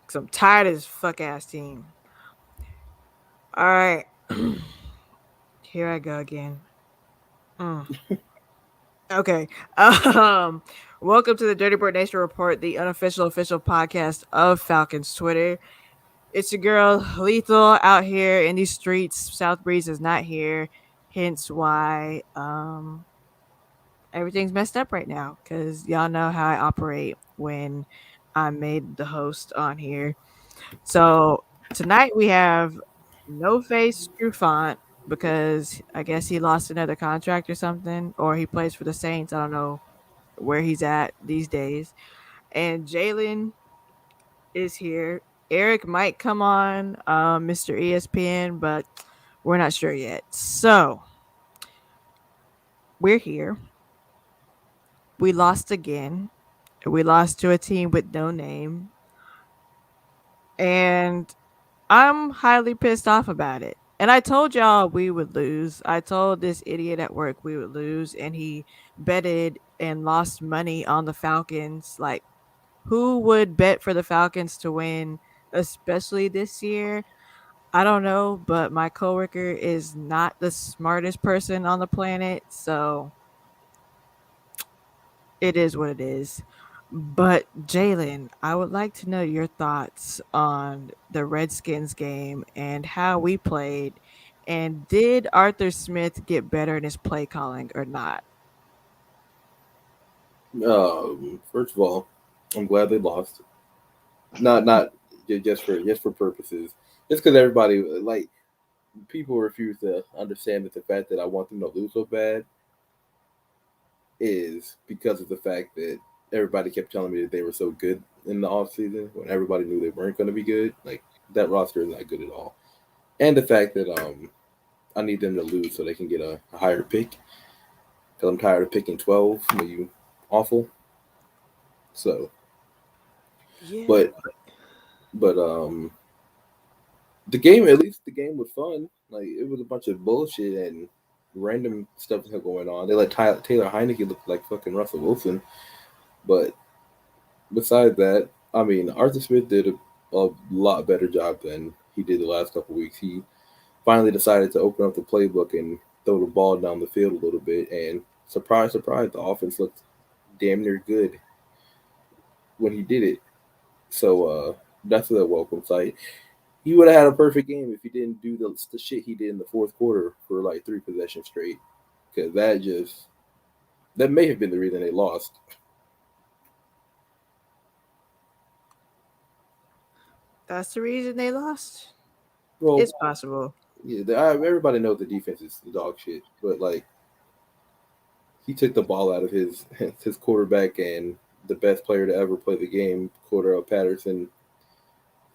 Cause I'm tired of this fuck ass team. All right, here I go again. Mm. Okay. Um, Welcome to the Dirty Bird Nation Report, the unofficial official podcast of Falcons Twitter. It's your girl Lethal out here in these streets. South Breeze is not here, hence why everything's messed up right now. Cause y'all know how I operate when I'm made the host on here. So tonight we have No Face Trufant because I guess he lost another contract or something, or he plays for the Saints. I don't know where he's at these days. And Jalen is here. Eric might come on, Mr. ESPN, but we're not sure yet. So we're here. We lost again. We lost to a team with no name. And I'm highly pissed off about it. And I told y'all we would lose. I told this idiot at work we would lose, and he betted and lost money on the Falcons. Like, who would bet for the Falcons to win, especially this year? I don't know, but my coworker is not the smartest person on the planet, so it is what it is. But Jalen, I would like to know your thoughts on the Redskins game and how we played. And did Arthur Smith get better in his play calling or not? First of all, I'm glad they lost. Not just for purposes. Just because everybody like people refuse to understand that the fact that I want them to lose so bad is because of the fact that everybody kept telling me that they were so good in the off season when everybody knew they weren't going to be good. Like that roster is not good at all, and the fact that I need them to lose so they can get a higher pick because I'm tired of picking 12 when you awful. So, Yeah. but but the game, at least the game was fun. Like it was a bunch of bullshit and random stuff going on. They let Taylor Heineke look like fucking Russell Wilson. But besides that, I mean, Arthur Smith did a lot better job than he did the last couple weeks. He finally decided to open up the playbook and throw the ball down the field a little bit. And surprise, surprise, the offense looked damn near good when he did it. So that's a welcome sight. He would have had a perfect game if he didn't do the shit he did in the fourth quarter for like 3 possessions straight. Because that may have been the reason they lost. That's the reason they lost? Well, It's possible. yeah, everybody knows the defense is dog shit, but like he took the ball out of his his quarterback and the best player to ever play the game, Cordell Patterson,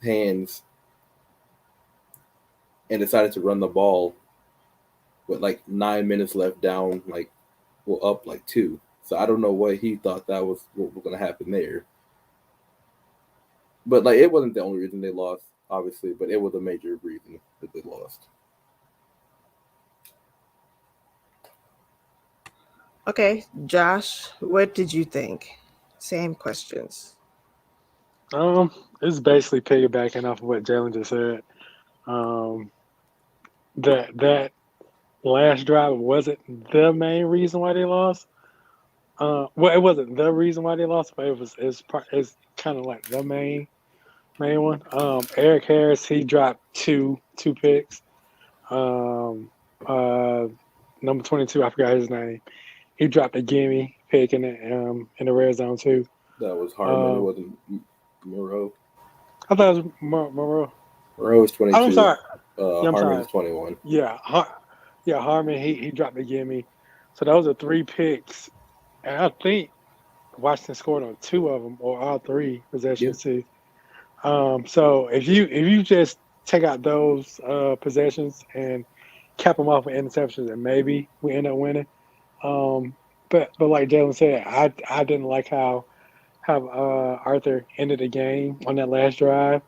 hands, and decided to run the ball with like 9 minutes left down, like well up like two. So I don't know what he thought that was what was gonna happen there. But like it wasn't the only reason they lost, obviously, but it was a major reason that they lost. Okay, Josh, what did you think? Same questions. Um, it's basically piggybacking off of what Jalen just said. Um, that last drive wasn't the main reason why they lost. Well, it wasn't the reason why they lost, but it's kind of like the main one. Eric Harris, he dropped two picks. Um, uh, Number 22, I forgot his name. He dropped a gimme pick in the red zone too. That was Harmon. It Um, wasn't Moreau. I thought it was Moreau. Moreau is Oh, I'm 22. sorry. Yeah, I'm Harmon is sorry. 21. Yeah, yeah, Harmon. He dropped the gimme. So those are three picks, and I think Washington scored on two of them or all three Yep. possessions too. So if you just take out those possessions and cap them off with interceptions, and maybe we end up winning. Um, but like Jalen said, I didn't like how Arthur ended the game on that last drive.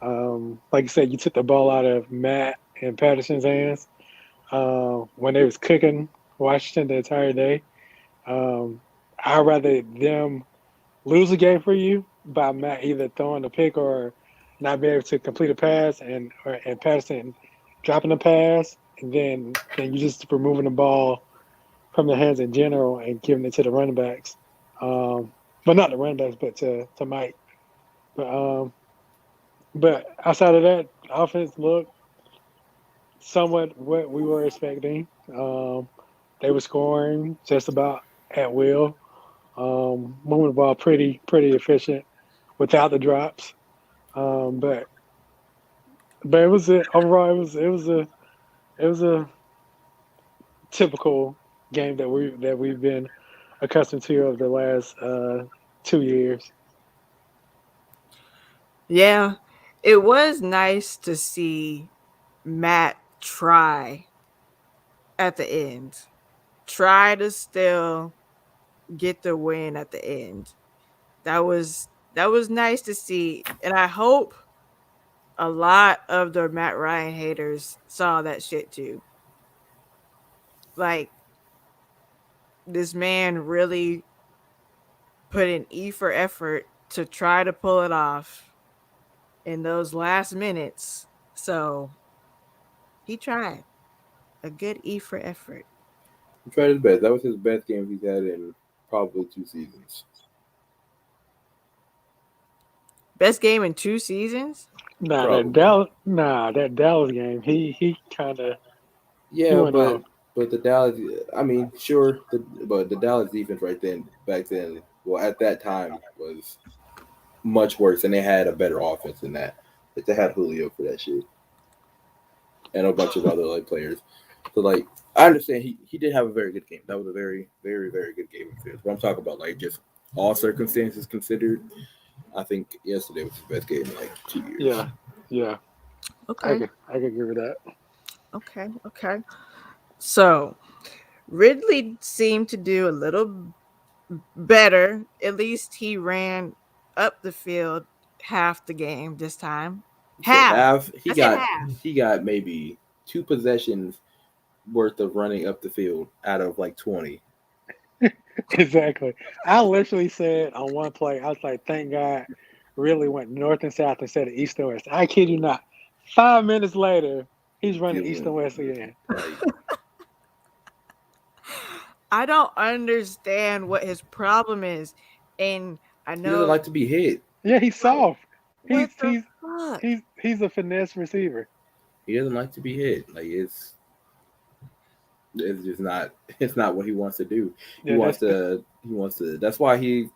Like you said, you took the ball out of Matt and Patterson's hands when they was cooking Washington the entire day. Um, I'd rather them lose a game for you by Matt either throwing a pick or not being able to complete a pass and Patterson dropping the pass, and then you just removing the ball from the hands in general and giving it to the running backs. But not the running backs, but to Mike. But outside of that, offense looked somewhat what we were expecting. They were scoring just about at will, moving the ball pretty efficient without the drops. But it was overall it was a typical game that we've been accustomed to over the last 2 years. Yeah, it was nice to see Matt try at the end, try to still get the win at the end. That was nice to see, and I hope a lot of the Matt Ryan haters saw that shit too. Like, this man really put an E for effort to try to pull it off in those last minutes. So he tried a good E for effort. He tried his best. That was his best game he's had in probably 2 seasons. Best game in 2 seasons. Probably. That Dallas game, he kind of he Yeah, went off. but the Dallas. I mean, sure, but the Dallas defense back then, well, at that time was much worse, and they had a better offense than that. Like they had Julio for that shit, and a bunch of other like players. So like, I understand he did have a very good game. That was a very very very good game of his. But I'm talking about like just all circumstances considered. I think yesterday was his best game in like 2 years. Yeah, Okay, I could agree with that. okay. So Ridley seemed to do a little better. At least he ran up the field half the game this time. You said Half. half. I said half. He got maybe 2 possessions worth of running up the field out of like 20. Exactly. I literally said on one play, I was like, thank God, really went north and south instead of east and west. I kid you not. 5 minutes later, he's running east and west again. Like, I don't understand what his problem is, and I he doesn't know like to be hit. Yeah, he's soft. what He's the he's fuck. he's a finesse receiver. He doesn't like to be hit. Like it's just not. It's not what he wants to do. He Yeah, wants to. He wants to. That's why he.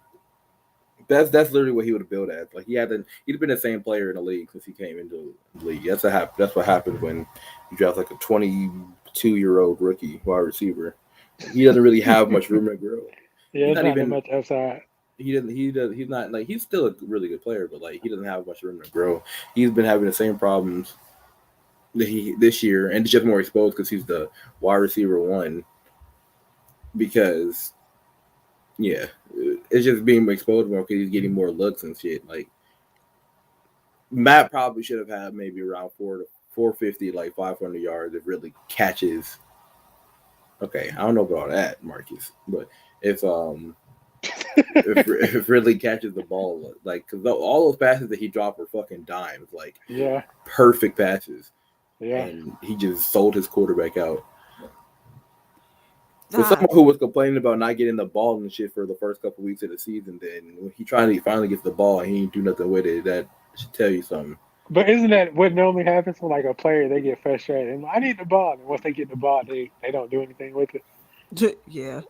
That's literally what he would have built at. Like he'd been the same player in the league since he came into the league. That's what happens when you draft like a 22-year-old rookie wide receiver. He doesn't really have much room to grow. yeah, He's it's not not that even. much upside. He doesn't. He's not like he's still a really good player, but like he doesn't have much room to grow. He's been having the same problems that he this year, and it's just more exposed because he's the wide receiver one. Because yeah, it's just being exposed more because he's getting more looks and shit. Like Matt probably should have had maybe around 450, like 500 yards. It really catches. Okay, I don't know about all that, Marcus, but if if really catches the ball, like because all those passes that he dropped were fucking dimes, like Yeah, perfect passes, yeah. and he just sold his quarterback out. For God, someone who was complaining about not getting the ball and shit for the first couple weeks of the season, then when he finally gets the ball and he ain't do nothing with it, that should tell you something. But isn't that what normally happens when like a player they get frustrated and I need the ball, and once they get the ball, they don't do anything with it. yeah.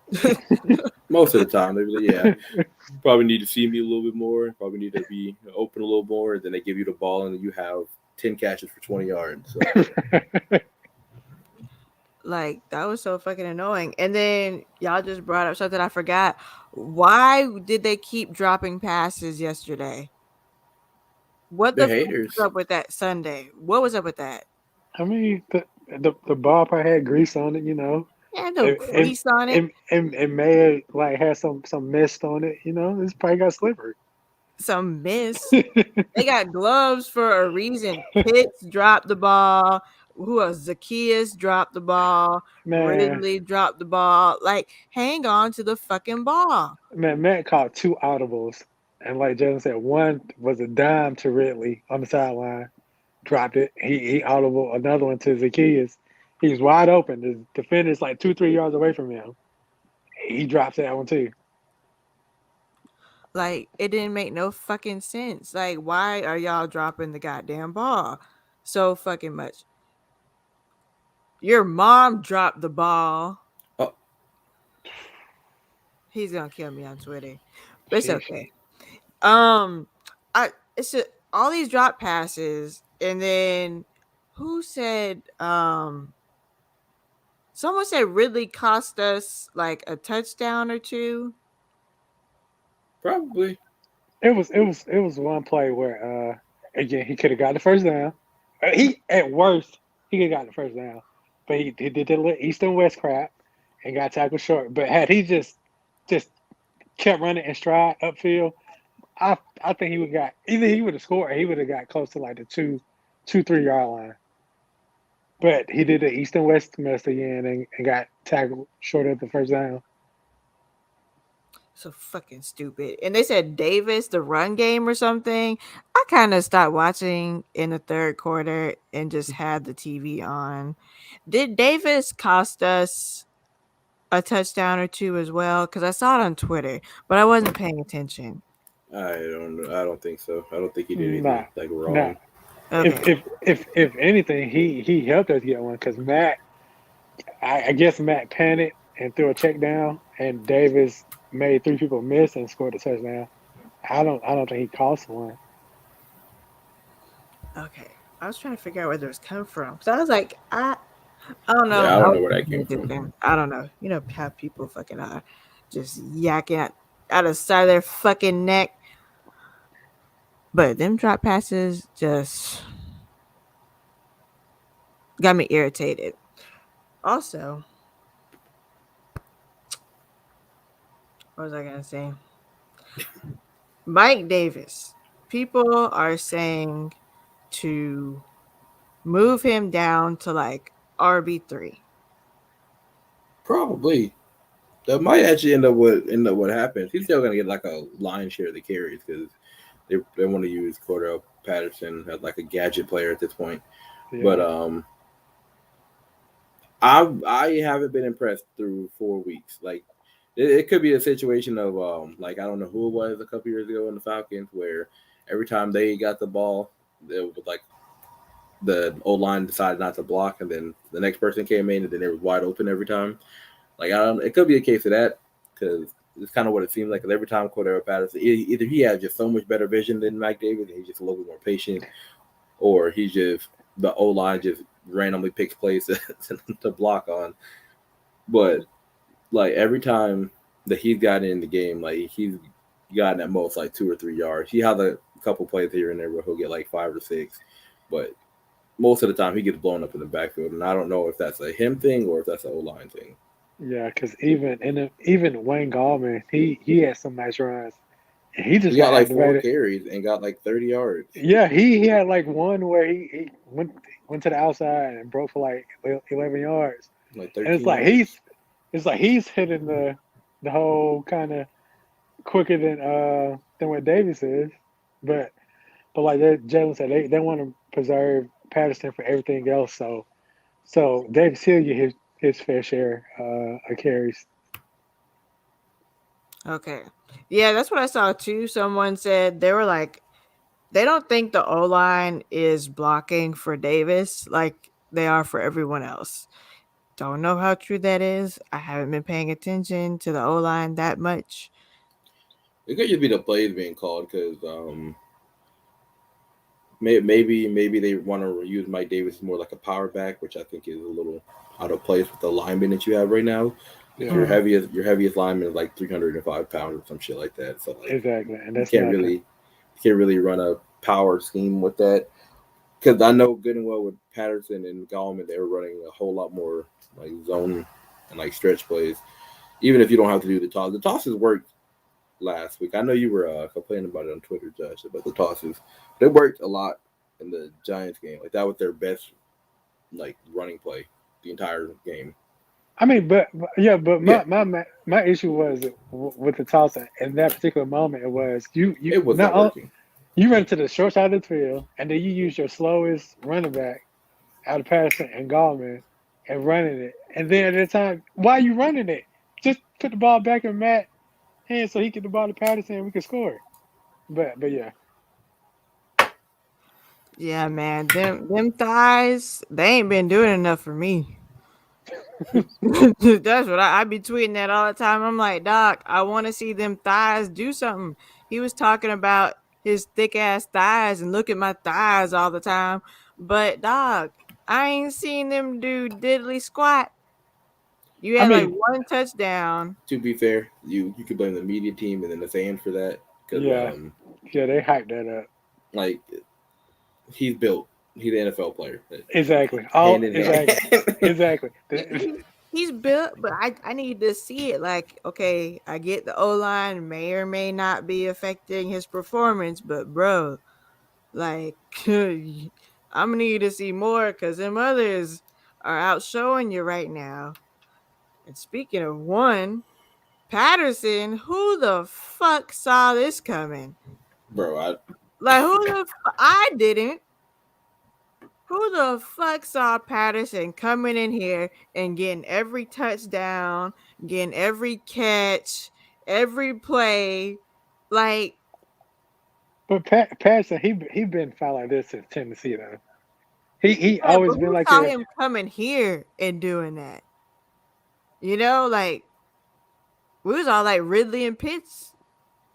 Most of the time, they're like, yeah, probably need to see me a little bit more. Probably need to be open a little more. And then they give you the ball and you have 10 catches for 20 yards. So, Like, that was so fucking annoying. And then y'all just brought up something I forgot. Why did they keep dropping passes yesterday? What the the fuck was haters. up with that Sunday? What was up with that? I mean, the ball probably had grease on it, you know. Yeah, no It, grease on it. it may have like had some mist on it, you know. It's probably got slippery. Some miss. They got gloves for a reason. Pitts dropped the ball. Who else? Zacchaeus dropped the ball. Man, Ridley dropped the ball. Like, hang on to the fucking ball. Matt caught 2 audibles. And like Jalen said, one was a dime to Ridley on the sideline, dropped it. He audible another one to Zacchaeus. He's wide open. The defender's like 2-3 yards away from him. He drops that one too. Like, it didn't make no fucking sense. Like, why are y'all dropping the goddamn ball so fucking much? Your mom dropped the ball. Oh. He's gonna kill me on Twitter. But it's Sheesh. okay. It's just, all these drop passes, and then who said someone said Ridley cost us like a touchdown or two. Probably. It was one play where again he could have got the first down. He at worst he could have got the first down, but he did the little east and west crap and got tackled short. But had he just kept running in stride upfield, I think he would got either he would have scored or he would have got close to like the 3 yard line. But he did the east and west mess again and got tackled short of the first down. So fucking stupid. And they said Davis, the run game or something. I kind of stopped watching in the third quarter and just had the TV on. Did Davis cost us a touchdown or two as well? Because I saw it on Twitter, but I wasn't paying attention. I don't know. I don't think so. I don't think he did anything Nah, like nah. wrong. Okay. If anything, he helped us get one because Matt, I guess Matt panicked and threw a check down, and Davis made three people miss and scored a touchdown. I don't think he cost one. Okay. I was trying to figure out where this come from. So I was like, I don't know. Yeah, I I don't was know where that paying came from. attention. I don't know. You know how people fucking are just yakking out of the side of their fucking neck. But them drop passes just got me irritated. Also, what was I gonna say? Mike Davis. People are saying to move him down to like RB3. Probably. That might actually end up what happens. He's still gonna get like a lion share of the carries because they want to use Cordell Patterson as like a gadget player at this point. Yeah. But I haven't been impressed through 4 weeks. Like it could be a situation of like I don't know who it was a couple years ago in the Falcons where every time they got the ball, it was like the O line decided not to block, and then the next person came in, and then they were wide open every time. Like I don't, it could be a case of that because it's kind of what it seems like. Cause every time Cordero Patterson, either he has just so much better vision than Mike Davis, and he's just a little bit more patient, or he's just the O line just randomly picks plays to block on. But like every time that he's gotten in the game, like he's gotten at most like 2 or 3 yards. He has a couple plays here and there where he'll get like 5 or 6, but most of the time he gets blown up in the backfield, and I don't know if that's a him thing or if that's an O line thing. Yeah, because even Wayne Gallman, he had some nice runs. And he just He got got like 4 activated. carries and got like 30 yards. Yeah, he had like one where he went to the outside and broke for like 11 yards. Like And 13 yards. it's like he's hitting the whole kind of quicker than what Davis is. But like Jalen said, they want to preserve Patterson for everything else. So Davis Hill get his fair share of carries. Okay. Yeah, that's what I saw too. Someone said they were like, they don't think the O line is blocking for Davis like they are for everyone else. Don't know how true that is. I haven't been paying attention to the O line that much. It could just be the plays being called because maybe they want to use Mike Davis more like a power back, which I think is a little out of place with the lineman that you have right now. Yeah, Your heaviest lineman is like 305 pounds or some shit like that. So like exactly, and you that's nothing. you can't really run a power scheme with that. Because I know good and well with Patterson and Gallman, they were running a whole lot more like zone and like stretch plays. Even if you don't have to do the toss, the tosses worked last week. I know you were complaining about it on Twitter, Josh, about the tosses. They worked a lot in the Giants game. Like that was their best like running play the entire game. I mean, but Yeah, my issue was with the toss in that particular moment. It was it was not not only working, you run to the short side of the field, and then you use your slowest running back out of Patterson and Gallman and running it. And then at the time, why are you running it? Just put the ball back in Matt's hands so he get the ball to Patterson and we can score. But yeah, Yeah, man. Them thighs, they ain't been doing enough for me. That's what I be tweeting that all the time. I'm like, Doc, I want to see them thighs do something. He was talking about his thick ass thighs and look at my thighs all the time. But Doc, I ain't seen them do diddly squat. You I had like mean, one touchdown. to be fair. You could blame the media team and then the fans for that because yeah, yeah, they hyped that up. like he's built. He's an NFL player, Exactly. hand in Exactly. hand. Exactly. He's built, but I need to see it. Like, okay, I get the O line may or may not be affecting his performance, but bro, like, I'm gonna need to see more because them others are outshowing you right now. And speaking of one, Patterson, who the fuck saw this coming? Bro, Like, I didn't. Who the fuck saw Patterson coming in here and getting every touchdown, getting every catch, every play? Like, But Patterson, he been foul like this since Tennessee though. He yeah, but always been who like saw that. him coming here and doing that? You know, like, we was all like Ridley and Pitts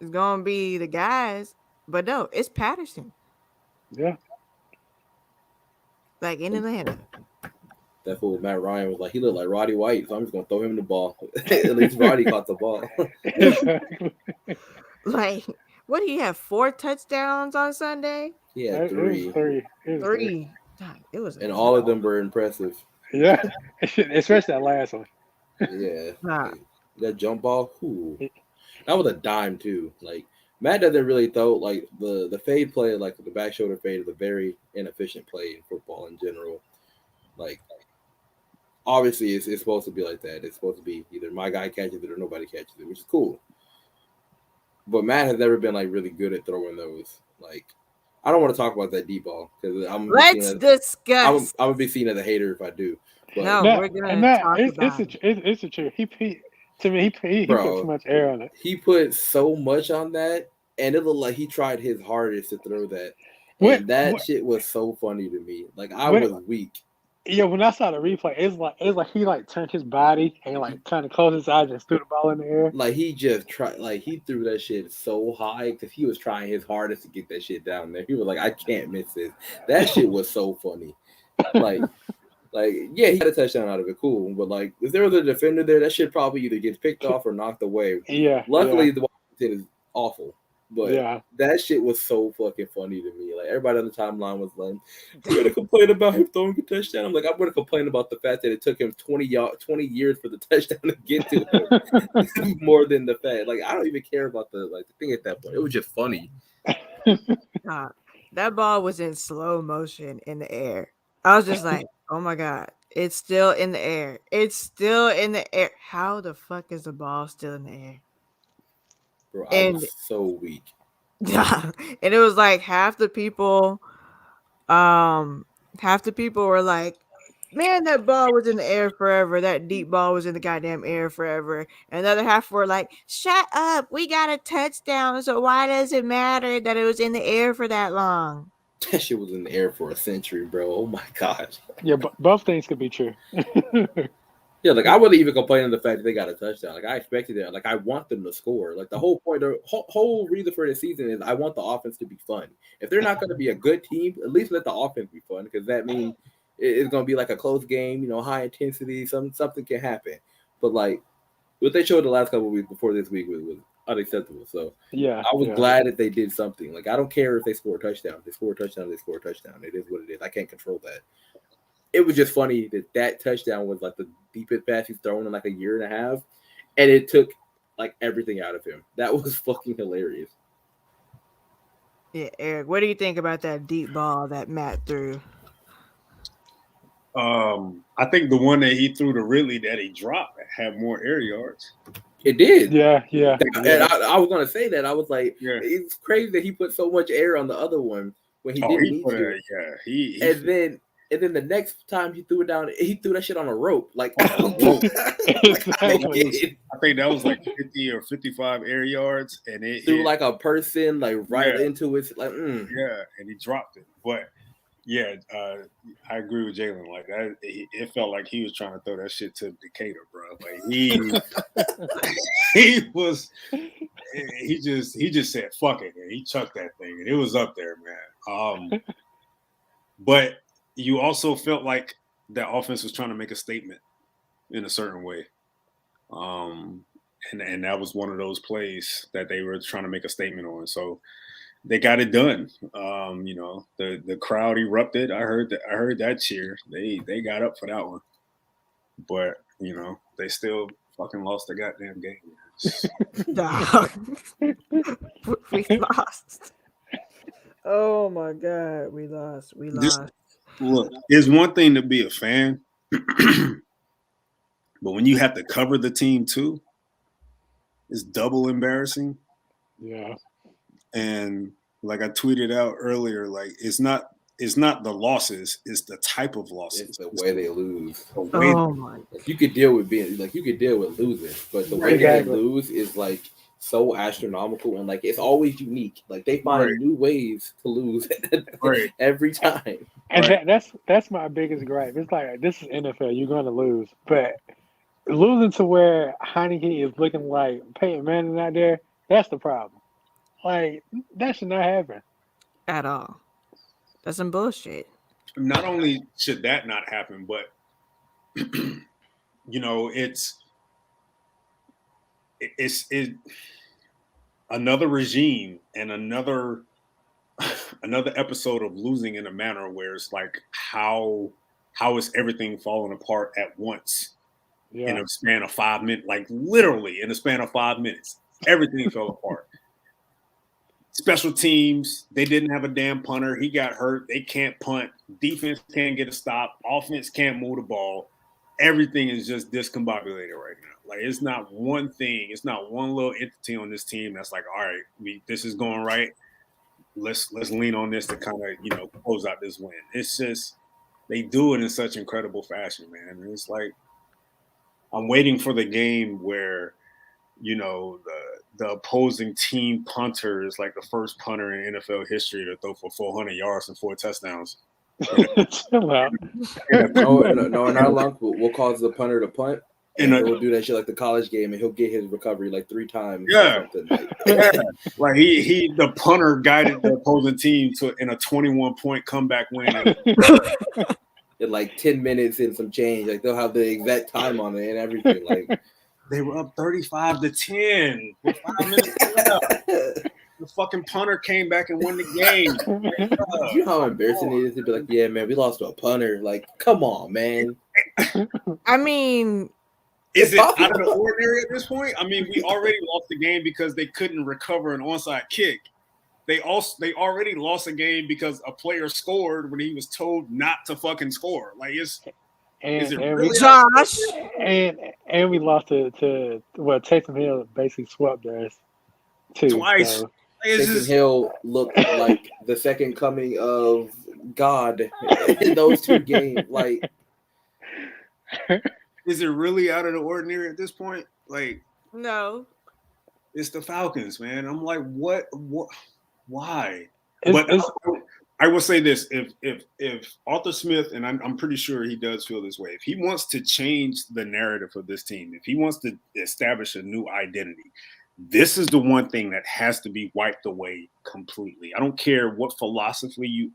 is gonna be the guys, but no, it's Patterson, Yeah. like in Atlanta. that fool Matt Ryan was like, he looked like Roddy White, so I'm just gonna throw him the ball. At least Roddy caught the ball. Exactly. Like, what do you have? 4 touchdowns on Sunday? He had It was three, three. It was three. Three. God, it was a and all of them dog. were impressive. Yeah. Especially that last one. Yeah, Nah, like, that jump ball, whoo, that was a dime too. Like Matt doesn't really throw like the fade play, like the back shoulder fade, is a very inefficient play in football in general. Like obviously, it's supposed to be like that. It's supposed to be either my guy catches it or nobody catches it, which is cool. But Matt has never been like really good at throwing those. Like I don't want to talk about that deep ball because let's discuss. I'm gonna be seen as a hater if I do. But No, No, we're and gonna that talk about it. it's a truth. To me he put too bro, much air on it. he put so much on that, and it looked like he tried his hardest to throw that, What and that what shit was so funny to me. Like I what was weak. Yeah, when I saw the replay, it's like he like turned his body and like kind of closed his eyes and threw the ball in the air. Like he just tried, like he threw that shit so high because he was trying his hardest to get that shit down there. He was like, I can't miss this. That shit was so funny. Like, yeah, he got a touchdown out of it, cool. But like, if there was a defender there, that shit probably either gets picked off or knocked away. Yeah, Luckily, the one he did is awful. But yeah. that shit was so fucking funny to me. Like everybody on the timeline was like, "You're gonna complain about him throwing a touchdown." I'm like, I'm gonna complain about the fact that it took him 20 years for the touchdown to get to him, more than the fact. Like I don't even care about the thing at that point. It was just funny. Nah, that ball was in slow motion in the air. I was just like, oh my god, it's still in the air. It's still in the air. How the fuck is the ball still in the air? Bro, I And was so weak. and it was like um half the people were like, man, that ball was in the air forever. That deep ball was in the goddamn air forever. And the other half were like, shut up. We got a touchdown. So why does it matter that it was in the air for that long? That shit was in the air for a century, bro. Oh my gosh. Yeah, but both things could be true. Yeah, like I wasn't even complaining the fact that they got a touchdown. Like I expected it. Like I want them to score. Like the whole point, the whole reason for the season is I want the offense to be fun. If they're not going to be a good team, at least let the offense be fun because that means it's going to be like a close game. You know, high intensity. Something can happen. But like what they showed the last couple of weeks before this week was unacceptable. So Yeah, I was yeah. glad that they did something. Like I don't care if they score a touchdown. They score a touchdown. They score a touchdown. It is what it is. I can't control that. It was just funny that touchdown was like the deepest pass he's thrown in like a year and a half, and it took like everything out of him. That was fucking hilarious. Yeah, Eric, what do you think about that deep ball that Matt threw? I think the one that he threw to Ridley that he dropped had more air yards. It did. Yeah. And I was gonna say that. I was like, Yeah. it's crazy that he put so much air on the other one when he didn't need to. He And then the next time he threw it down, he threw that shit on a rope. Like, Exactly. I think that was like 50 or 55 air yards, and it threw hit, like a person like right into it. Like, yeah, and he dropped it. But yeah, I agree with Jalen. Like that, it felt like he was trying to throw that shit to Decatur, bro. Like he just said fuck it, and he chucked that thing, and it was up there, man. But you also felt like that offense was trying to make a statement in a certain way. And that was one of those plays that they were trying to make a statement on. So they got it done. The crowd erupted. I heard that cheer. They got up for that one. But, they still fucking lost the goddamn game. Dog. We lost. Oh my god, we lost. Look, it's one thing to be a fan, but when you have to cover the team too, it's double embarrassing. Yeah. And like I tweeted out earlier, like it's not the losses, it's the type of losses. It's the way they lose. Oh my! You could deal with losing, but the way they lose is like so astronomical, and like it's always unique. Like they find new ways to lose every time. And that's my biggest gripe. It's like, this is NFL. You're going to lose, but losing to where Heineke is looking like Peyton Manning out there, that's the problem. Like, that should not happen at all. That's some bullshit. Not only should that not happen, but it's another regime and another episode of losing in a manner where it's like how is everything falling apart at once in a span of 5 minutes, like literally in a span of 5 minutes, everything fell apart. Special teams, they didn't have a damn punter. He got hurt. They can't punt. Defense can't get a stop. Offense can't move the ball. Everything is just discombobulated right now. Like, it's not one thing. It's not one little entity on this team that's like, all right, this is going right. Let's lean on this to kind of, close out this win. It's just they do it in such incredible fashion, man. And it's like I'm waiting for the game where, the opposing team punter is like the first punter in NFL history to throw for 400 yards and 4 touchdowns. Chill out. No, not long. We'll cause the punter to punt. And he'll do that shit like the college game, and he'll get his recovery like 3 times. Yeah, like he the punter guided the opposing team in a 21-point comeback win. In like 10 minutes and some change, like they'll have the exact time on it and everything. Like they were up 35-10 with 5 minutes left. The fucking punter came back and won the game. You know how embarrassing it is to be like, yeah, man, we lost to a punter. Like, come on, man. I mean, is it out of the ordinary at this point? I mean, we already lost the game because they couldn't recover an onside kick. They already lost a game because a player scored when he was told not to fucking score. Like, Josh, and we lost to Taysom Hill basically swept theirs too. Twice. So. Taysom Hill looked like the second coming of God in those 2 games. Like, is it really out of the ordinary at this point? Like, no. It's the Falcons, man. I'm like, what? Why? I will say this: if Arthur Smith, and I'm pretty sure he does feel this way, if he wants to change the narrative of this team, if he wants to establish a new identity, this is the one thing that has to be wiped away completely. I don't care what philosophy you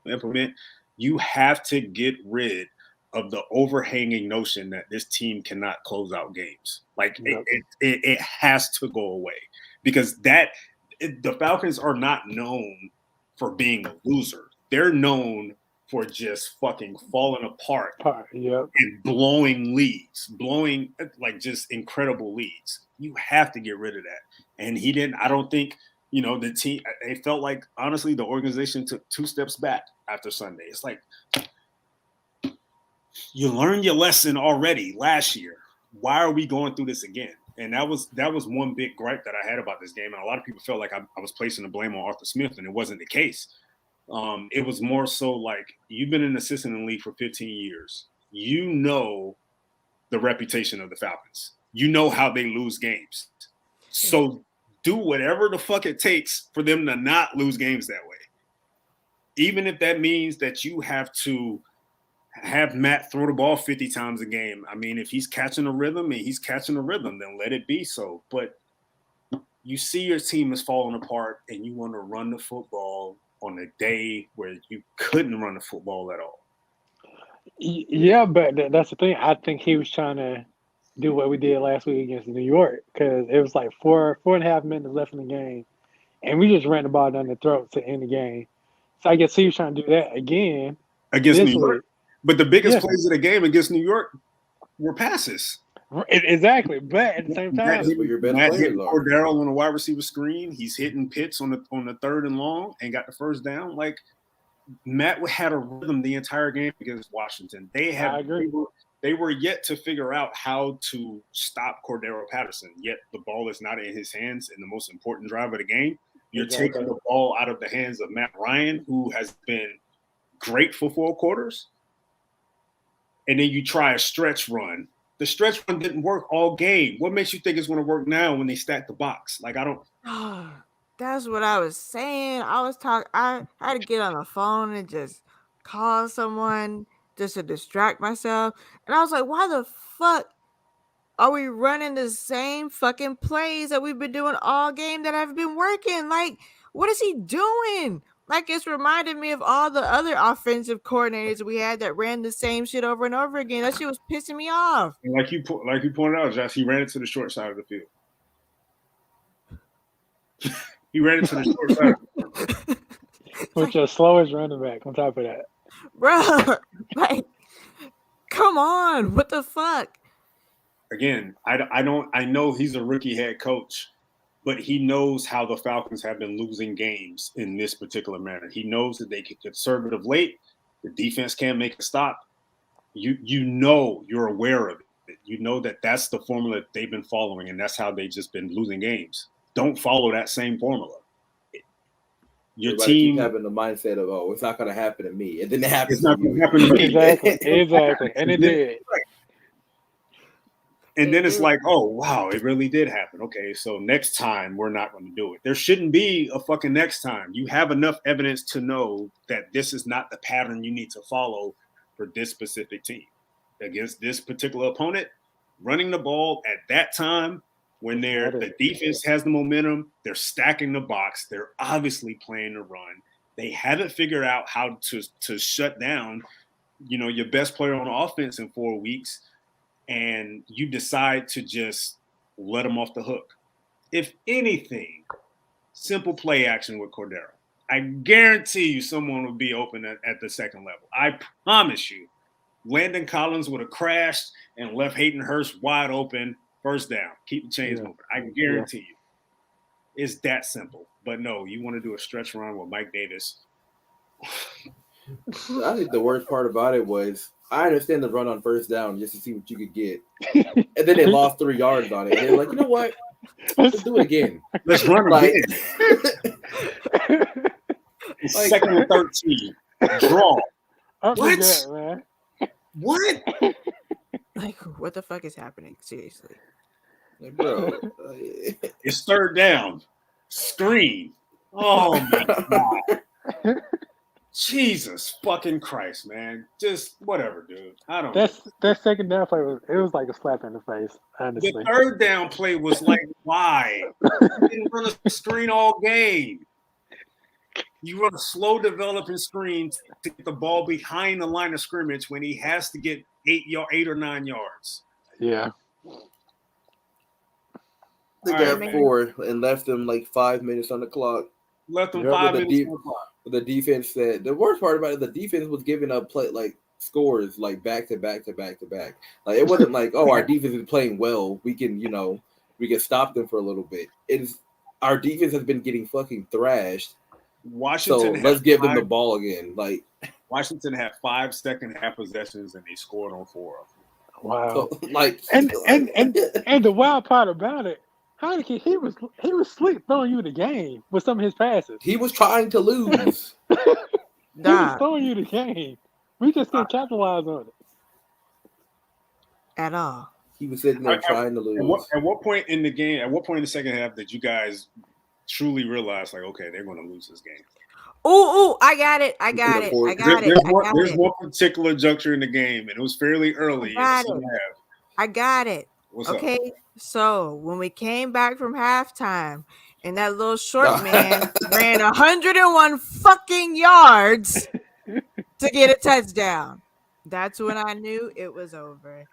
implement, you have to get rid of the overhanging notion that this team cannot close out games. Like, it has to go away, because the Falcons are not known for being a loser. They're known for just fucking falling apart and blowing leads, like just incredible leads. You have to get rid of that. And he didn't. I don't think, the team, it felt like, honestly, the organization took 2 steps back after Sunday. It's like, you learned your lesson already last year. Why are we going through this again? And that was one big gripe that I had about this game. And a lot of people felt like I was placing the blame on Arthur Smith, and it wasn't the case. It was more so like, you've been an assistant in the league for 15 years. You know the reputation of the Falcons. You know how they lose games. So do whatever the fuck it takes for them to not lose games that way. Even if that means that you have to have Matt throw the ball 50 times a game. I mean, if he's catching a rhythm and he's catching a rhythm, then let it be so. But you see your team is falling apart and you want to run the football on a day where you couldn't run the football at all. Yeah, but that's the thing. I think he was trying to do what we did last week against New York, because it was like 4.5 minutes left in the game, and we just ran the ball down the throat to end the game. So I guess he was trying to do that again against this New York. week. But the biggest plays of the game against New York were passes. Exactly, but at the same time, That's where your best Matt players hitting are. Cordero on a wide receiver screen. He's hitting Pitts on the third and long and got the first down. Like, Matt had a rhythm the entire game against Washington. I agree. They were yet to figure out how to stop Cordero Patterson. Yet the ball is not in his hands in the most important drive of the game. You're taking the ball out of the hands of Matt Ryan, who has been great for 4 quarters. And then you try a stretch run. The stretch run didn't work all game. What makes you think it's going to work now when they stack the box? Like, I don't. That's what I was saying. I had to get on the phone and just call someone just to distract myself. And I was like, why the fuck are we running the same fucking plays that we've been doing all game that have been working? Like, what is he doing? Like, it's reminded me of all the other offensive coordinators we had that ran the same shit over and over again. That shit was pissing me off. And like you pointed out, Josh, he ran it to the short side of the field. He ran it to the short side. With your slowest running back on top of that. Bro, like, come on. What the fuck? Again, I know he's a rookie head coach, but he knows how the Falcons have been losing games in this particular manner. He knows that they get conservative late. The defense can't make a stop. You know, you're aware of it. You know that that's the formula they've been following, and that's how they've just been losing games. Don't follow that same formula. Your team keep having the mindset of, oh, it's not going to happen to me, and then it happens. It's not going to happen to me. Exactly, and it did. And then it's like, oh, wow, it really did happen. Okay, so next time we're not going to do it. There shouldn't be a fucking next time. You have enough evidence to know that this is not the pattern you need to follow for this specific team. Against this particular opponent, running the ball at that time when the defense has the momentum, they're stacking the box, they're obviously playing the run. They haven't figured out how to shut down, your best player on offense in 4 weeks. And you decide to just let them off the hook. If anything, simple play action with Cordero. I guarantee you someone would be open at the second level. I promise you. Landon Collins would have crashed and left Hayden Hurst wide open, first down. Keep the chains moving. I guarantee you. It's that simple. But no, you want to do a stretch run with Mike Davis. I think the worst part about it was, I understand the run on first down just to see what you could get. And then they lost 3 yards on it. And they're like, you know what? Let's do it again. Let's run again. Second and 13. Draw. What? That, man. What? Like, what the fuck is happening? Seriously. Like, bro. It's third down. Screen. Oh, my God. Jesus fucking Christ, man. Just whatever, dude. I don't know. That second down play was like a slap in the face, honestly. The third down play was like, why? You didn't run a screen all game. You run a slow developing screen to get the ball behind the line of scrimmage when he has to get 8 or 9 yards. Yeah. They got 4 and left them like 5 minutes on the clock. Left them 5 minutes on the clock. The defense said the worst part about it, the defense was giving up scores like back to back to back to back. Like, it wasn't like, oh, our defense is playing well, we can stop them for a little bit. It's our defense has been getting fucking thrashed. Washington. So let's give them the ball again. Like, Washington had 5 second half possessions and they scored on 4 of them. Wow. So, like, And the wild part about it, Heineke, he was slick throwing you the game with some of his passes. he was trying to lose. He was Nah, throwing you the game. We just couldn't capitalize on it. at all. He was sitting there trying to lose. At what point in the game? At what point in the second half did you guys truly realize, like, okay, they're going to lose this game? Ooh, I got it. I got it. I got it. There's one particular juncture in the game, and it was fairly early in the second half. I got it. What's up? Okay, so when we came back from halftime, and that little short man ran 101 fucking yards to get a touchdown, that's when I knew it was over.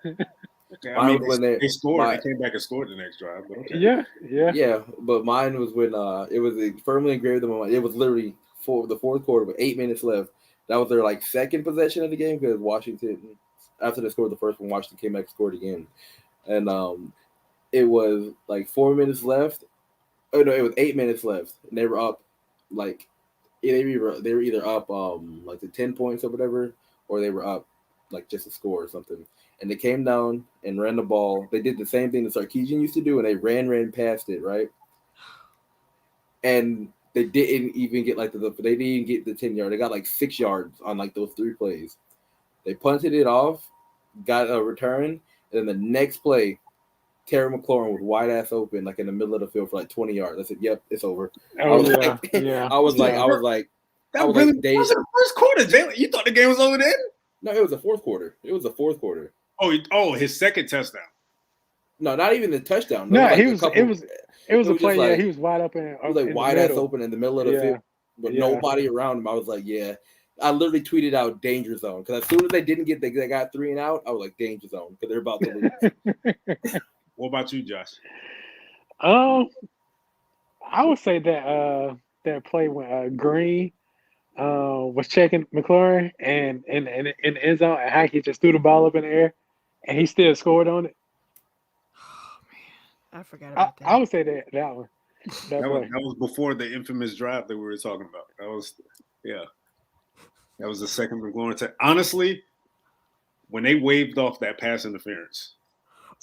Okay, I mean, When they scored. They came back and scored the next drive. But okay. Yeah. But mine was when it was firmly engraved in my mind. It was literally for the fourth quarter with 8 minutes left. That was their like second possession of the game because Washington, after they scored the first one, Washington came back and scored again, and it was like 4 minutes left. Oh no, it was 8 minutes left, and they were up like they were either up like the 10 points or whatever, or they were up like just a score or something. And they came down and ran the ball. They did the same thing that Sarkisian used to do, and they ran past it, right? And they didn't even get they didn't even get the 10 yard. They got like 6 yards on like those 3 plays. They punted it off, got a return, and then the next play, Terry McLaurin was wide ass open, like in the middle of the field for like 20 yards. I said, "Yep, it's over." Oh, I was yeah, like, yeah. I was like, That was in the first quarter, Jalen. You thought the game was over then? no, it was the fourth quarter. It was the fourth quarter. Oh, his second touchdown. No, not even the touchdown. No, Like it was a play. like, He was wide open. He was like wide ass open in the middle of the field with nobody around him. I was like, yeah. I literally tweeted out danger zone because as soon as they got 3 and out, I was like danger zone because they're about to lose. What about you, Josh? I would say that play when Green was checking McLaurin and in the end zone, and Heineke just threw the ball up in the air, and he still scored on it. Oh man, I forgot about that. I would say that one. That was before the infamous drive that we were talking about. That was That was the second McLaurin attack. Honestly, when they waved off that pass interference.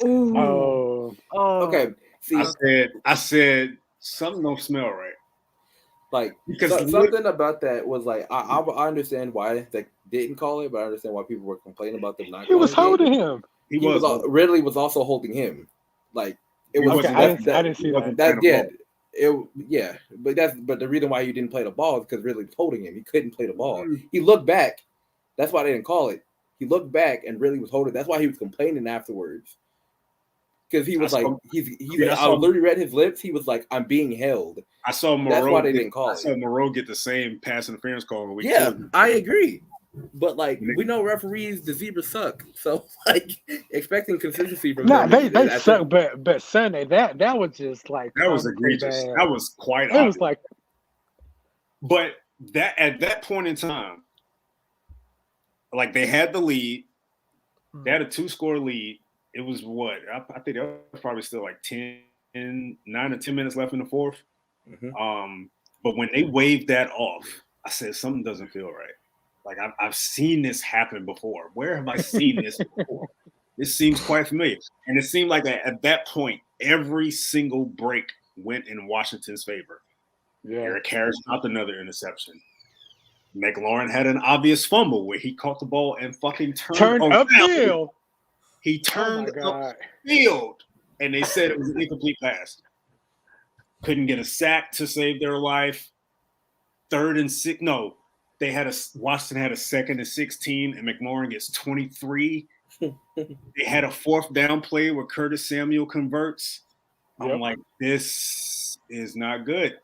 Oh. Okay. See, I said something don't smell right. Like because something about that was like I understand why they didn't call it, but I understand why people were complaining about them not. He was holding him. Ridley was also holding him. Like it was. Okay, I didn't see that. But the reason why he didn't play the ball is because Ridley was holding him. He couldn't play the ball. He looked back. That's why they didn't call it. He looked back and Ridley was holding. That's why he was complaining afterwards. Because he was I literally read his lips. He was like, "I'm being held." I saw Moreau. That's why they didn't call it. I saw Moreau get the same pass interference call in the week. Yeah, I agree. But like we know referees, the zebras suck. So like expecting consistency from them. They suck. But Sunday that was just like that was egregious. Bad. That was quite. It was like. But that at that point in time, like they had the lead. They had a 2-score lead. It was what? I think there was probably still like 9 or 10 minutes left in the fourth. Mm-hmm. But when they waved that off, I said something doesn't feel right. Like I've seen this happen before. Where have I seen this before? This seems quite familiar. And it seemed like at that point, every single break went in Washington's favor. Yeah. Eric Harris dropped another interception. McLaurin had an obvious fumble where he caught the ball and fucking turned upfield. He turned up field, and they said it was an incomplete pass. Couldn't get a sack to save their life. 3rd and 6. No, Washington had a 2nd and 16, and McLaurin gets 23. They had a 4th down play where Curtis Samuel converts. Yep. I'm like, this is not good.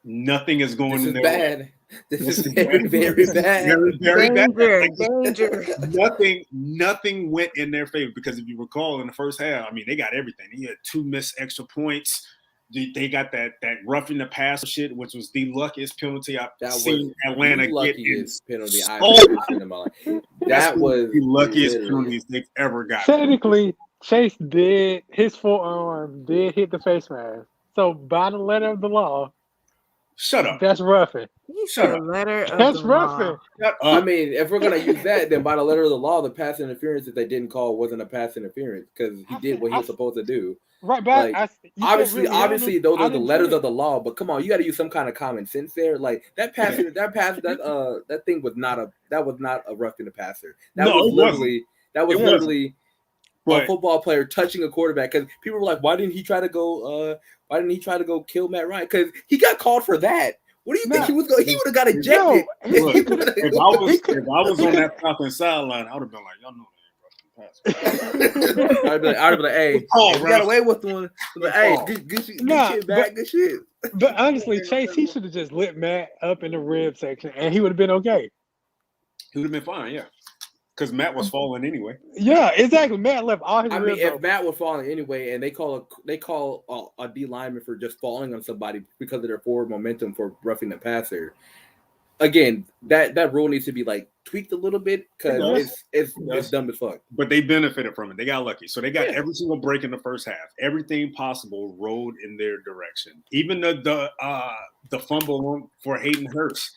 Nothing is going in there. Bad. This is very, very bad. Very bad. Danger. Nothing went in their favor because if you recall in the first half, I mean, they got everything. He had 2 missed extra points. They got that roughing the pass shit, which was the luckiest penalty I've seen Atlanta get in. Penalty I've ever seen in my life. That was the luckiest penalties they've ever got. Technically, Chase his forearm did hit the face mask. So by the letter of the law, Shut up. That's roughing. He Shut said up. letter of That's the law. roughing. Shut I up. mean, if we're gonna use that, then by the letter of the law, the pass interference that they didn't call wasn't a pass interference because he did what he was supposed to do. Right, but Like, you said really obviously, handled. those I are the didn't letters say of the law. But come on, you got to use some kind of common sense there. Like that thing was not a roughing the passer. That No, was it wasn't. literally It wasn't. literally a But football player touching a quarterback because people were like, why didn't he try to go? Why didn't he try to go kill Matt Ryan? Because he got called for that. What do you think No. he was going? He would have got ejected. No, look, he could've- if I was on that Falcons sideline, I would have been like, y'all know that ain't roughing the I'd be like, hey, call, you bro. got away with one. But hey, call. good shit Nah, back, good shit. But honestly, Chase, he should have just lit Matt up in the rib section, and he would have been okay. He would have been fine, yeah. Because Matt was falling anyway. Yeah, exactly. Matt left all his I mean, ribs if open. Matt was falling anyway, and they call a D lineman for just falling on somebody because of their forward momentum for roughing the passer. Again, that rule needs to be like tweaked a little bit because it's dumb as fuck. But they benefited from it. They got lucky. So they got Yeah. every single break in the first half. Everything possible rolled in their direction. Even the fumble for Hayden Hurst,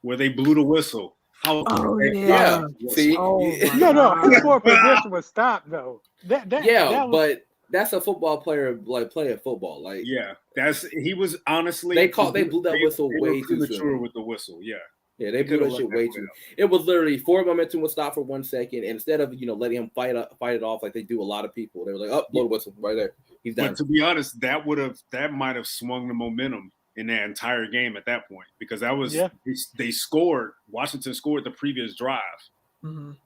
where they blew the whistle. Oh, Yeah, see, Oh, my No, his God. forward position was stopped though. That was, but that's a football player like playing football. Like, yeah, he was honestly they blew that whistle they way were too premature soon. with the whistle. Yeah, Yeah, they blew that shit way too. It was literally forward momentum was stopped for 1 second, and instead of letting him fight it off like they do a lot of people, they were like, "Oh, blow the whistle right there, he's done." But to be honest, that might have swung the momentum in that entire game at that point because that was they scored. Washington scored the previous drive,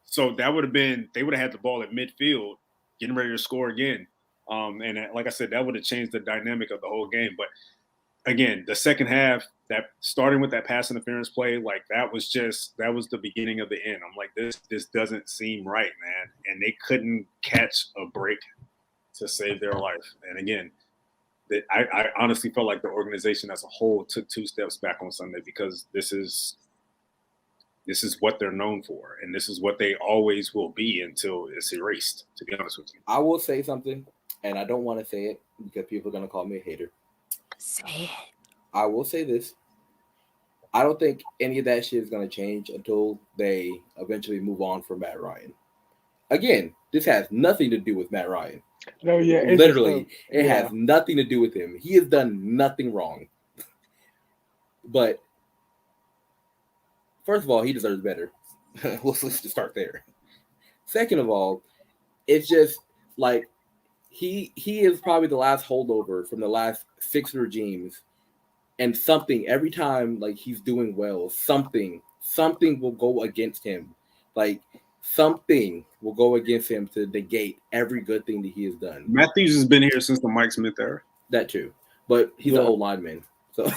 so that would have been they would have had the ball at midfield, getting ready to score again. And like I said, that would have changed the dynamic of the whole game. But again, the second half, that starting with that pass interference play, like that was the beginning of the end. I'm like, this doesn't seem right, man. And they couldn't catch a break to save their life. And again, I honestly felt like the organization as a whole took 2 steps back on Sunday because this is what they're known for, and this is what they always will be until it's erased. To be honest with you, I will say something, and I don't want to say it because people are gonna call me a hater. Say it. I will say this. I don't think any of that shit is going to change until they eventually move on from Matt Ryan. Again, this has nothing to do with Matt Ryan. No, yeah, Literally, it has nothing to do with him. He has done nothing wrong. But first of all, he deserves better. Let's just start there. Second of all, it's just like he is probably the last holdover from the last 6 regimes. And something every time like he's doing well, something will go against him. Like something will go against him to negate every good thing that he has done. Matthews has been here since the Mike Smith era. That too. But he's an old lineman. So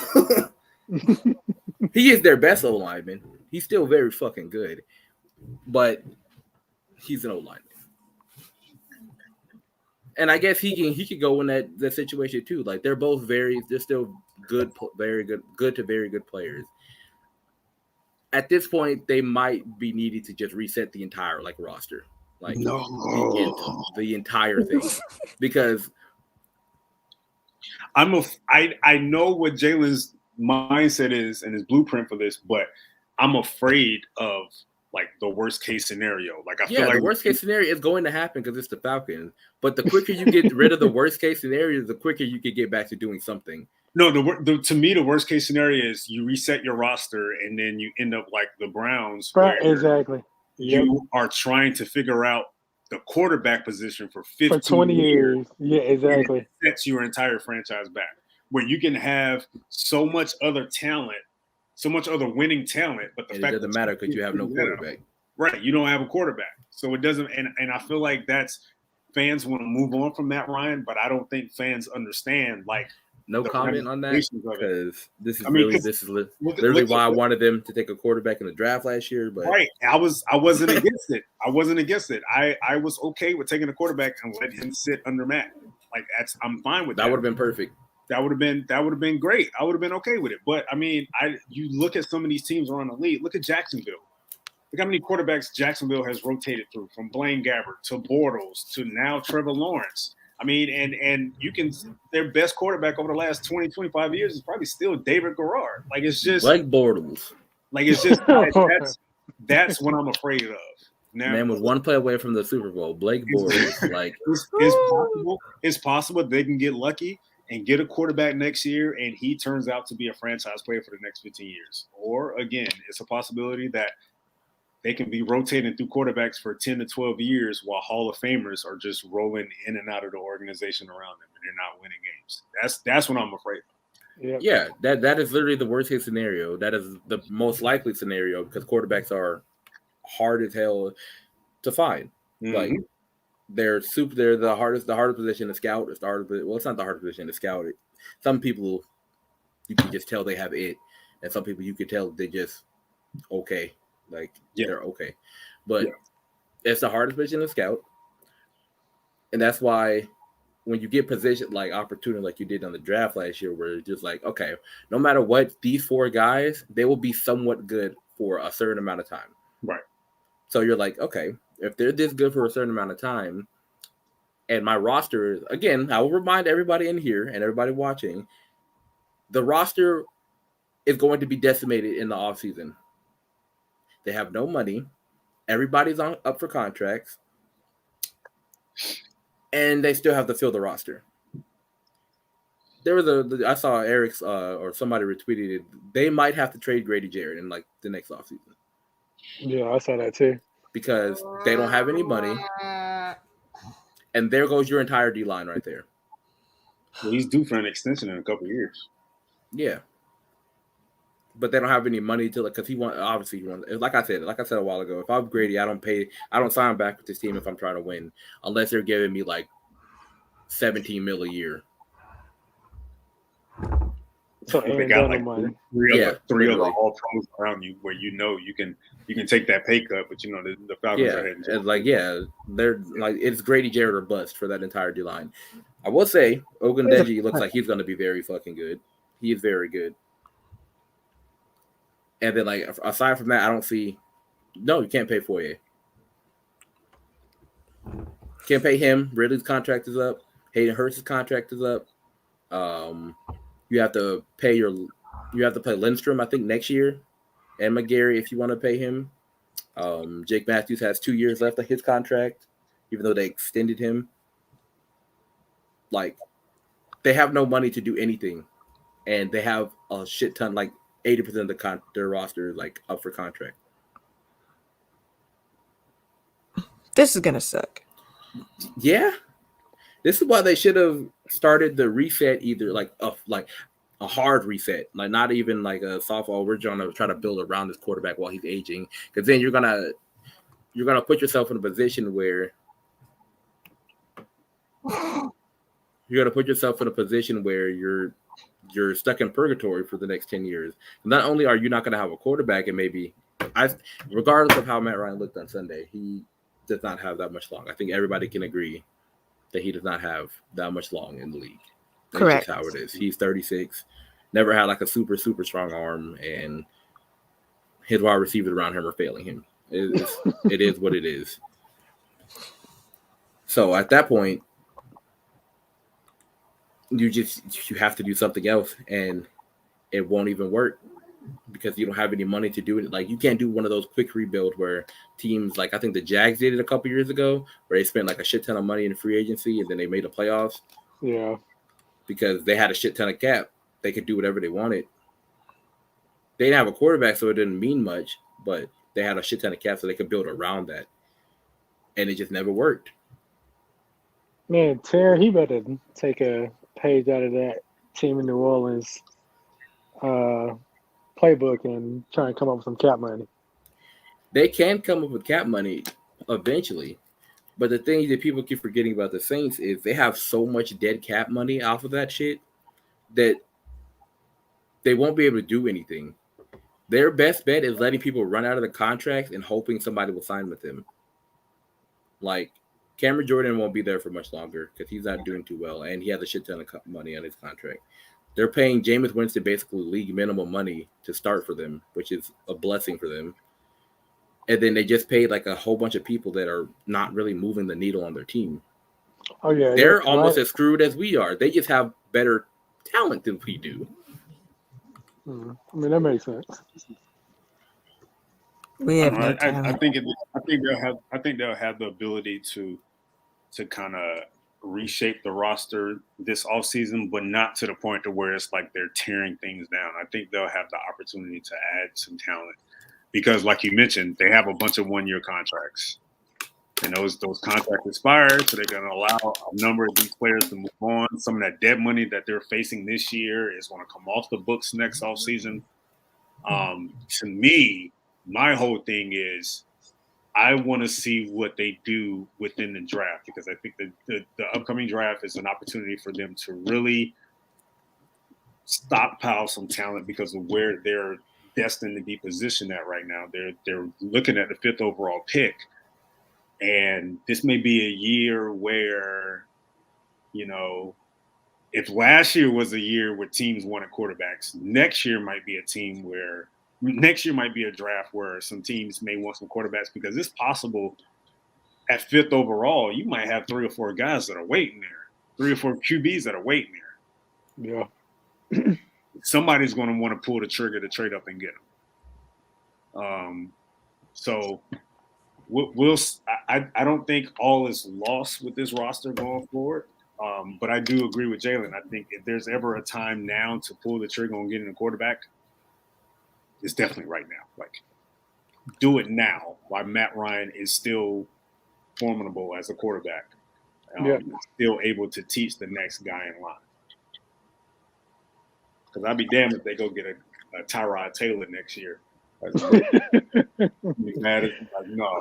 he is their best old lineman. He's still very fucking good. But he's an old lineman. And I guess he could go in that situation too. Like they're still good, very good to very good players. At this point, they might be needing to just reset the entire roster, the entire thing, because I know what Jalen's mindset is and his blueprint for this, but I'm afraid of the worst case scenario. I feel like the worst case scenario is going to happen because it's the Falcons. But the quicker you get rid of the worst case scenario, the quicker you can get back to doing something. No, to me, the worst case scenario is you reset your roster and then you end up like the Browns. Exactly. You are trying to figure out the quarterback position for 20 years. Yeah, exactly. It sets your entire franchise back. Where you can have so much other talent, so much other winning talent, but it doesn't matter because you have no quarterback. Right. You don't have a quarterback. So it doesn't, and I feel like fans want to move on from Matt Ryan, but I don't think fans understand no comment on that because this is literally why I wanted them to take a quarterback in the draft last year. But right, I wasn't against it. I wasn't against it. I was okay with taking a quarterback and let him sit under Matt. I'm fine with that. That would have been perfect. That would have been great. I would have been okay with it. But I mean, you look at some of these teams around the league. Look at Jacksonville. Look how many quarterbacks Jacksonville has rotated through, from Blaine Gabbert to Bortles to now Trevor Lawrence. I mean, and you can their best quarterback over the last 20, 25 years is probably still David Garrard. Like it's just Blake Bortles. like it's just that's what I'm afraid of. Now, Man was one play away from the Super Bowl. Blake Bortles, like it's possible they can get lucky and get a quarterback next year, and he turns out to be a franchise player for the next 15 years. Or again, it's a possibility that they can be rotating through quarterbacks for 10 to 12 years while Hall of Famers are just rolling in and out of the organization around them, and they're not winning games. That's what I'm afraid of. Yeah, that is literally the worst case scenario. That is the most likely scenario because quarterbacks are hard as hell to find. Mm-hmm. Like they're the hardest position to scout. It's not the hardest position to scout. Some people you can just tell they have it, and some people you can tell they just okay. Like they're okay. But it's the hardest position to scout. And that's why when you get positioned like opportunity like you did on the draft last year, where it's just like, okay, no matter what, these four guys, they will be somewhat good for a certain amount of time. Right. So you're like, okay, if they're this good for a certain amount of time, and my roster is, again, I will remind everybody in here and everybody watching, the roster is going to be decimated in the offseason. They have no money. Everybody's up for contracts. And they still have to fill the roster. There was I saw Eric's or somebody retweeted it. They might have to trade Grady Jarrett in like the next offseason. Yeah, I saw that too. Because they don't have any money. And there goes your entire D-line right there. Well, he's due for an extension in a couple of years. Yeah. But they don't have any money to because he wants like I said a while ago, if I'm Grady, I don't sign back with this team if I'm trying to win, unless they're giving me like $17 million a year. So they got like three other all pros around you where you can take that pay cut, but the Falcons are heading they're like it's Grady Jarrett or bust for that entire D line. I will say Ogundeji looks like he's gonna be very fucking good. He is very good. And then, like, aside from that, I don't see. No, you can't pay Foye. Can't pay him. Ridley's contract is up. Hayden Hurst's contract is up. You have to pay Lindstrom, I think, next year, and McGarry if you want to pay him. Jake Matthews has 2 years left of his contract, even though they extended him. Like, they have no money to do anything, and they have a shit ton, like 80% of their roster is like up for contract. This is gonna suck. Yeah, this is why they should have started the reset either like a hard reset, like not even like a softball. We're trying to try to build around this quarterback while he's aging, because then you're gonna put yourself in a position where you're stuck in purgatory for the next 10 years. Not only are you not going to have a quarterback, and regardless of how Matt Ryan looked on Sunday, he does not have that much long. I think everybody can agree that he does not have that much long in the league. That's correct. Just how it is. He's 36, never had like a super, super strong arm, and his wide receivers around him are failing him. It is what it is. So at that point, you have to do something else, and it won't even work because you don't have any money to do it. Like, you can't do one of those quick rebuilds where teams like I think the Jags did it a couple years ago, where they spent like a shit ton of money in free agency and then they made the playoffs. Yeah, because they had a shit ton of cap, they could do whatever they wanted. They didn't have a quarterback, so it didn't mean much, but they had a shit ton of cap, so they could build around that, and it just never worked. Man, Terry, he better take a page out of that team in New Orleans playbook and try and come up with some cap money. They can come up with cap money eventually, but the thing that people keep forgetting about the Saints is they have so much dead cap money off of that shit that they won't be able to do anything. Their best bet is letting people run out of the contracts and hoping somebody will sign with them. Like, Cameron Jordan won't be there for much longer because he's not doing too well, and he has a shit ton of money on his contract. They're paying Jameis Winston basically league minimum money to start for them, which is a blessing for them. And then they just paid like a whole bunch of people that are not really moving the needle on their team. Oh yeah, They're yeah, almost right. as screwed as we are. They just have better talent than we do. I mean, that makes sense. We I have don't know. no I talent. think they'll have the ability to kind of reshape the roster this offseason, but not to the point to where it's like they're tearing things down. I think they'll have the opportunity to add some talent because, like you mentioned, they have a bunch of 1-year contracts, and those contracts expire, so they're going to allow a number of these players to move on. Some of that dead money that they're facing this year is going to come off the books next offseason. To me, my whole thing is I want to see what they do within the draft because I think the upcoming draft is an opportunity for them to really stockpile some talent because of where they're destined to be positioned at right now. They're looking at the 5th overall pick, and this may be a year where, you know, if last year was a year where teams wanted quarterbacks, next year might be a draft where some teams may want some quarterbacks because it's possible at 5th overall, you might have 3 or 4 guys that are waiting there, 3 or 4 QBs that are waiting there. Yeah. Somebody's going to want to pull the trigger to trade up and get them. So I don't think all is lost with this roster going forward. But I do agree with Jalen. I think if there's ever a time now to pull the trigger on getting a quarterback, it's definitely right now. Like, do it now while Matt Ryan is still formidable as a quarterback. Still able to teach the next guy in line. Because I'd be damned if they go get a Tyrod Taylor next year. Oh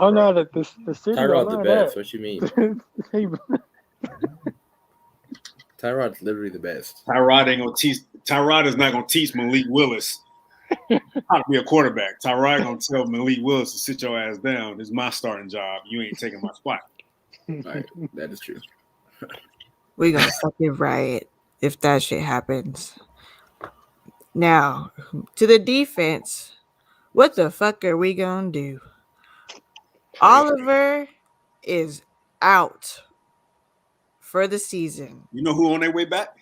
no, the city Tyrod's the don't best. that. What you mean? He- Tyrod's literally the best. Tyrod is not gonna teach Malik Willis how to be a quarterback. Tyrod gonna tell Malik Willis to sit your ass down. This is my starting job. You ain't taking my spot. Right, that is true. We gonna fucking riot if that shit happens. Now, to the defense, what the fuck are we gonna do? Oliver is out for the season. You know who on their way back?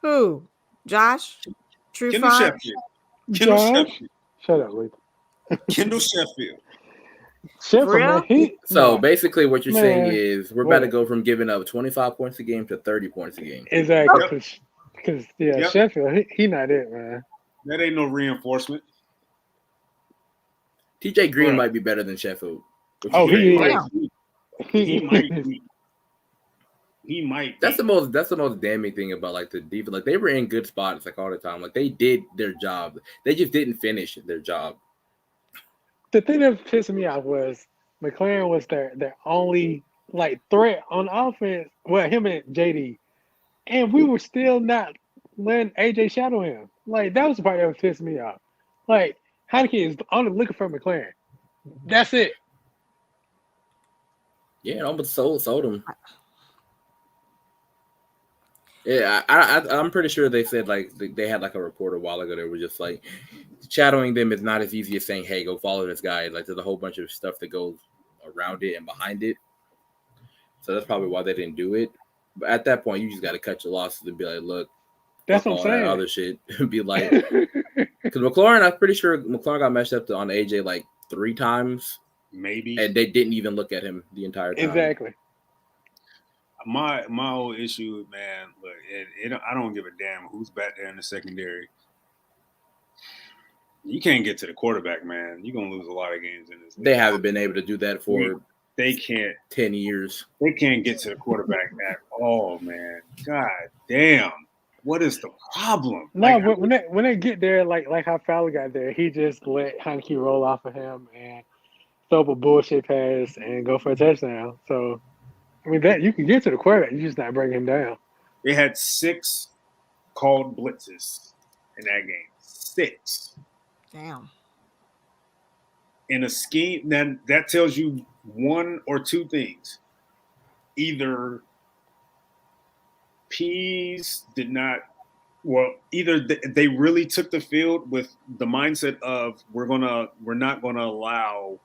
Who? Josh? Kendall Trufant? Sheffield. Kendall Josh? Sheffield. Shut up, Lee. Kendall Sheffield. For real? Man, So basically, what you're saying Man. is we're about to go from giving up 25 points a game to 30 points a game. Exactly. Because Yep. Sheffield, he not it, man. That ain't no reinforcement. TJ Green Right. might be better than Sheffield. Oh, he might is. be. He He might is. be. He might. That's be. the most damning thing about like the defense. Like they were in good spots like all the time. Like they did their job. They just didn't finish their job. The thing that pissed me off was McLaren was their only like threat on offense. Well, him and JD, and we were still not letting AJ shadow him. Like that was the part that pissed me off. Like Heineken is only looking for McLaren. That's it. Yeah, it almost sold them. Yeah, I'm pretty sure they said like they had like a report a while ago that were just like shadowing them is not as easy as saying, "Hey, go follow this guy." Like there's a whole bunch of stuff that goes around it and behind it. So that's probably why they didn't do it. But at that point, you just got to cut your losses and be like, "Look, That's fuck what all I'm that saying. other shit." Be like, because McLaurin, I'm pretty sure McLaurin got matched up on AJ like 3 times, Maybe. and they didn't even look at him the entire time. Exactly. My whole issue, man, look, I don't give a damn who's back there in the secondary. You can't get to the quarterback, man. You're gonna lose a lot of games in this league. They haven't been able to do that for They can't 10 years. They can't get to the quarterback at all, man. God damn. What is the problem? No, Like, but when they get there, like how Fowler got there, he just let Heineke roll off of him and throw up a bullshit pass and go for a touchdown. So, I mean, that you can get to the quarterback, you just not bring him down. they had 6 called blitzes in that game. 6. Damn. In a scheme, that tells you one or two things. Either Pease did not, well, either they really took the field with the mindset of we're not gonna allow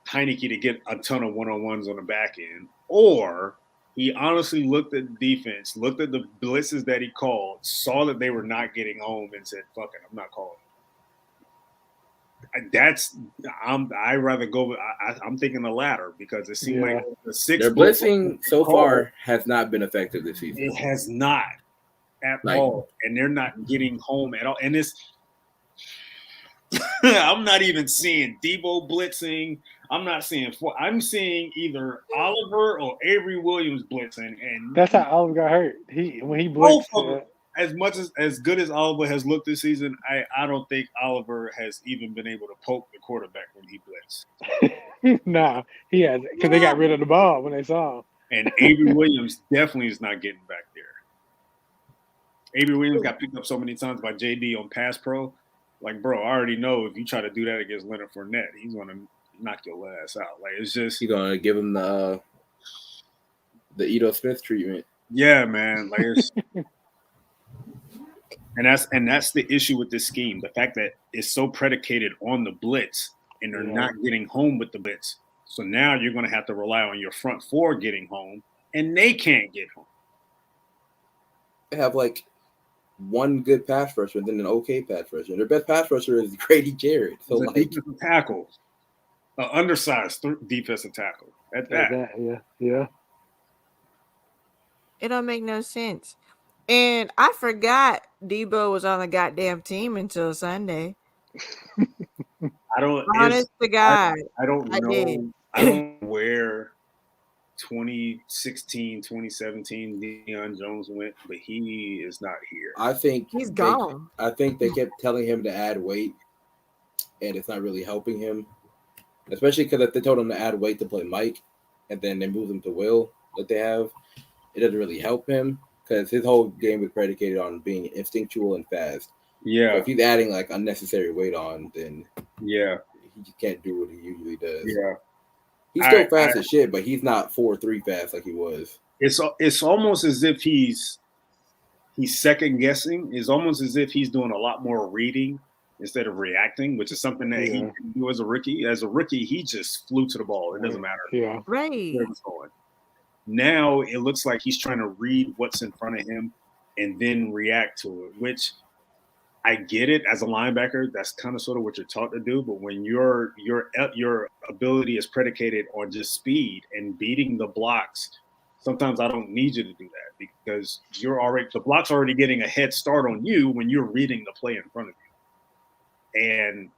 Heineke to get a ton of one-on-ones on the back end, or he honestly looked at the defense, looked at the blitzes that he called, saw that they were not getting home, and said, "Fuck it, I'm not calling." I rather go. I'm thinking the latter because it seemed like the six. Their blitzing so far has not been effective this season. It has not at all, and they're not getting home at all. And it's I'm not even seeing Debo blitzing. I'm seeing either Oliver or Avery Williams blitzing, and that's how Oliver got hurt. When he blitzed. As much as good as Oliver has looked this season, I don't think Oliver has even been able to poke the quarterback when he blitzed. No, he hasn't, because they got rid of the ball when they saw him. And Avery Williams definitely is not getting back there. Avery Williams got picked up so many times by JD on Pass Pro. Like, bro, I already know if you try to do that against Leonard Fournette, he's going to knock your ass out. Like, it's just... He's going to give him the Ito Smith treatment. Yeah, man. Like, it's... And that's the issue with this scheme. The fact that it's so predicated on the blitz and they're not getting home with the blitz. So now you're going to have to rely on your front four getting home, and they can't get home. They have like one good pass rusher and then an okay pass rusher. Their best pass rusher is Grady Jarrett. So like defensive tackle, an undersized defensive tackle at that. Yeah. It don't make no sense. And I forgot Debo was on the goddamn team until Sunday. Honest to God. I don't know. I don't know where 2016, 2017 Deion Jones went, but he is not here. I think he's gone. I think they kept telling him to add weight, and it's not really helping him. Especially because they told him to add weight to play Mike, and then they moved him to Will that they have. It doesn't really help him. Because his whole game was predicated on being instinctual and fast. Yeah. So if he's adding like unnecessary weight on, then he just can't do what he usually does. Yeah. He's still fast as shit, but he's not 4.3 fast like he was. It's almost as if he's second guessing. It's almost as if he's doing a lot more reading instead of reacting, which is something that he didn't do as a rookie. As a rookie, he just flew to the ball. It doesn't matter. Yeah. Right. Where it's going. Now it looks like he's trying to read what's in front of him and then react to it, which I get it as a linebacker. That's kind of sort of what you're taught to do. But when your ability is predicated on just speed and beating the blocks, sometimes I don't need you to do that because the block's already getting a head start on you when you're reading the play in front of you. And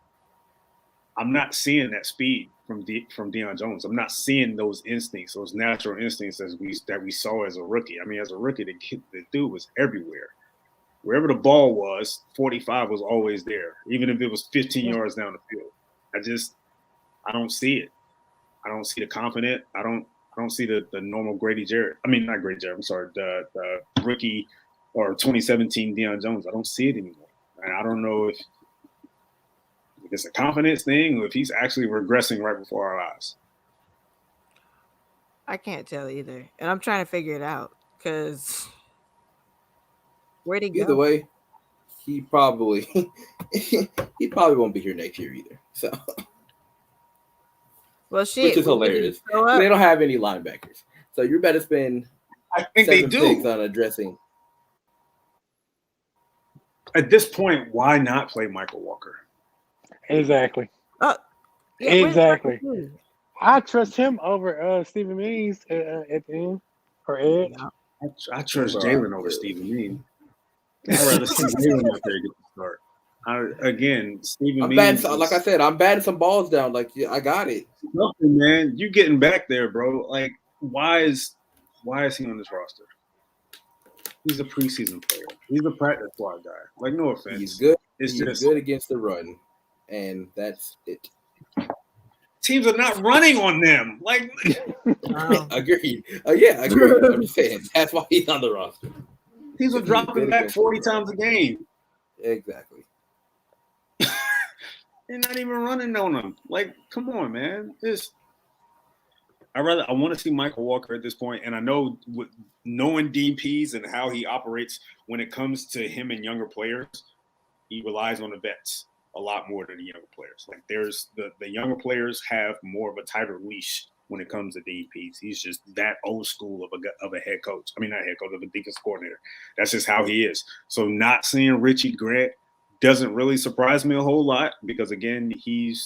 I'm not seeing that speed from Deion Jones. I'm not seeing those instincts, those natural instincts that we saw as a rookie. I mean, as a rookie, the dude was everywhere. Wherever the ball was, 45 was always there, even if it was 15 yards down the field. I don't see it. I don't see the confident. I don't see the normal Grady Jarrett. I mean, not Grady Jarrett. I'm sorry, the rookie or 2017 Deion Jones. I don't see it anymore. And I don't know if it's a confidence thing or if he's actually regressing right before our eyes. I can't tell either. And I'm trying to figure it out because where'd he go? Either way, he probably won't be here next year either. So, well, shit, which is hilarious. They don't have any linebackers, so you better spend. I think they do on addressing. At this point, why not play Michael Walker? Exactly. Yeah, exactly. I trust him over Stephen Means at the end or Ed. I trust Jalen over Stephen Means. I'd rather see Jalen out there get the start. Stephen Means. Like I said, I'm batting some balls down. Like I got it. Nothing, man. You getting back there, bro? Like, why is he on this roster? He's a preseason player. He's a practice squad guy. Like, no offense. He's good. He's just good against the run. And that's it. Teams are not running on them. Like, agreed. Yeah, agreed. I'm just saying that's why he's on the roster. Teams are dropping back 40 times a game. Exactly. They're not even running on them. Like, come on, man. I want to see Michael Walker at this point, and I know knowing DPs and how he operates when it comes to him and younger players, he relies on the vets. a lot more than the younger players. Like there's the younger players have more of a tighter leash when it comes to DPs. He's just that old school of a head coach. I mean, not head coach, of a defense coordinator. That's just how he is. So not seeing Richie Grant doesn't really surprise me a whole lot because again, he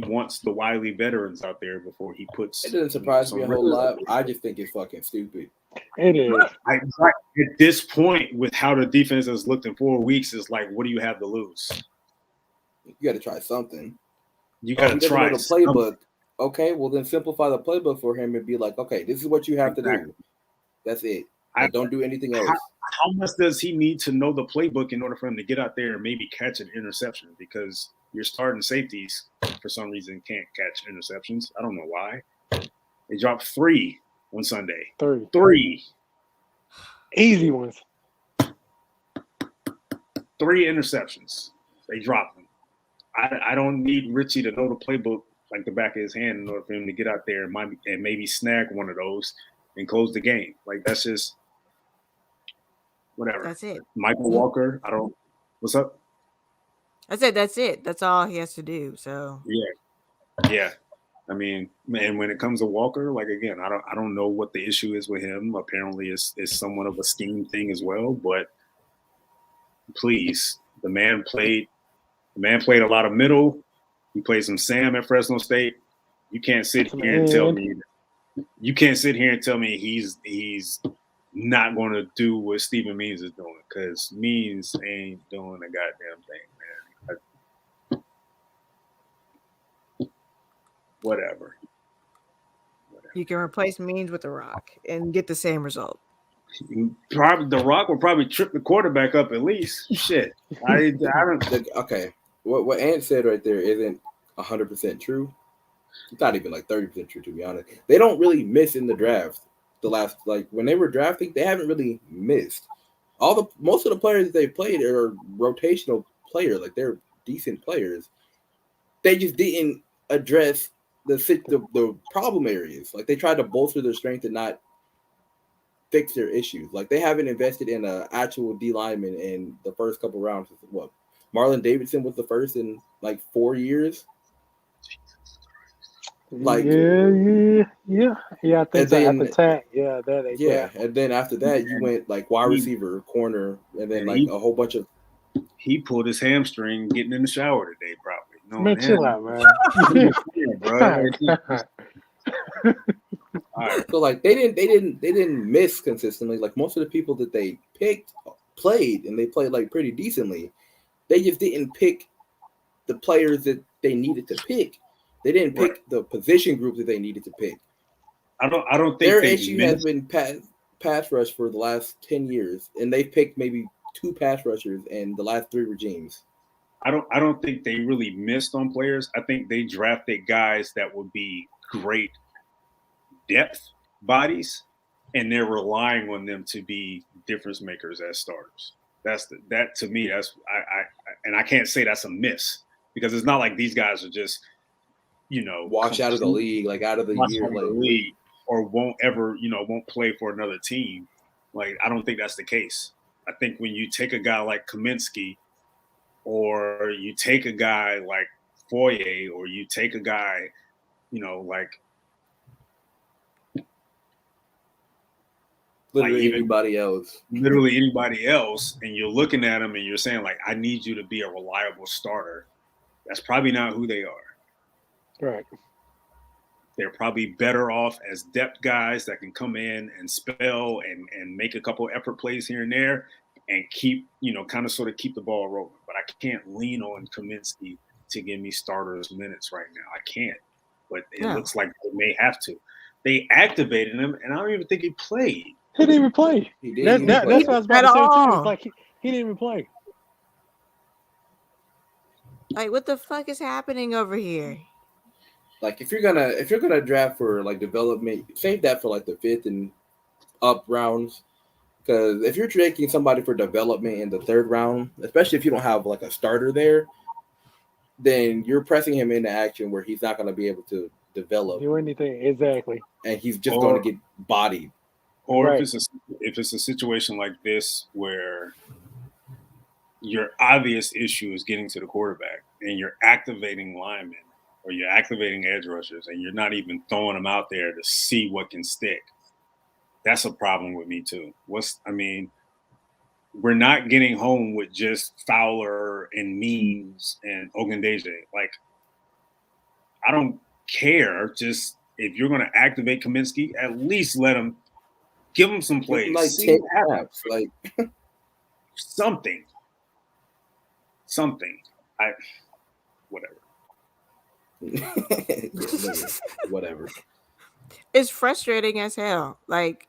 wants the wily veterans out there before he puts. It doesn't surprise me a whole lot. I just think it's fucking stupid. It is. At this point, with how the defense has looked in 4 weeks, is like, what do you have to lose? You got to try something. You got to try the playbook. Okay, well then simplify the playbook for him and be like, okay, this is what you have to do. That's it. Don't do anything else. How much does he need to know the playbook in order for him to get out there and maybe catch an interception? Because your starting safeties, for some reason, can't catch interceptions. I don't know why. They dropped 3 on Sunday. 3 easy ones. 3 interceptions. They dropped them. I don't need Richie to know the playbook like the back of his hand in order for him to get out there and maybe snag one of those and close the game. Like that's just whatever. That's it. Michael Walker, what's up? I said that's it. That's all he has to do. So yeah. I mean, man, when it comes to Walker, like again, I don't know what the issue is with him. Apparently, it's somewhat of a scheme thing as well. But please, the man played a lot of middle. He played some Sam at Fresno State. You can't sit here and tell me. You can't sit here and tell me he's not going to do what Stephen Means is doing because Means ain't doing a goddamn thing, man. Whatever. You can replace Means with The Rock and get the same result. Probably The Rock will probably trip the quarterback up at least. Shit. I don't. Okay. What Ant said right there isn't 100% true. It's not even like 30% true, to be honest. They don't really miss in the draft. The last, like when they were drafting, they haven't really missed. Most of the players that they played are rotational players, like they're decent players. They just didn't address the problem areas. Like they tried to bolster their strength and not fix their issues. Like they haven't invested in an actual D lineman in the first couple rounds. What? Marlon Davidson was the first in like 4 years. Like yeah. I think so. At the tag, and then after that, you went like wide receiver, corner, and then like a whole bunch of. He pulled his hamstring getting in the shower today, probably. No, man, chill out, man. All right. So like they didn't miss consistently. Like most of the people that they picked played, and they played like pretty decently. They just didn't pick the players that they needed to pick. They didn't pick the position groups that they needed to pick. I don't think their issue has been pass rush for the last 10 years, and they picked maybe 2 pass rushers in the last 3 regimes. I don't think they really missed on players. I think they drafted guys that would be great depth bodies, and they're relying on them to be difference makers as starters. That to me, that's I can't say that's a miss because it's not like these guys are just wash out of the league, like out of the year, like the league, or won't play for another team. Like I don't think that's the case. I think when you take a guy like Kaminsky, or you take a guy like Foye, or you take a guy, like literally anybody else, and you're looking at them and you're saying like, I need you to be a reliable starter. That's probably not who they are. Right. They're probably better off as depth guys that can come in and spell and make a couple effort plays here and there and keep, kind of sort of keep the ball rolling. But I can't lean on Kaminsky to give me starters minutes right now. I can't. But it looks like they may have to. They activated him, and I don't even think he played. He didn't even play. That's what I was about to say too. It's like he didn't even play. Like, what the fuck is happening over here? Like, if you're gonna draft for like development, save that for like the 5th and up rounds. Because if you're taking somebody for development in the 3rd round, especially if you don't have like a starter there, then you're pressing him into action where he's not going to be able to develop, do anything exactly, and he's just going to get bodied. Or if it's a situation like this where your obvious issue is getting to the quarterback, and you're activating linemen or you're activating edge rushers, and you're not even throwing them out there to see what can stick. That's a problem with me too. We're not getting home with just Fowler and Means and Ogundeji. Like, I don't care. Just if you're going to activate Kaminsky, at least give him some plays. Like 10 snaps, like something. Whatever. Whatever. It's frustrating as hell. Like,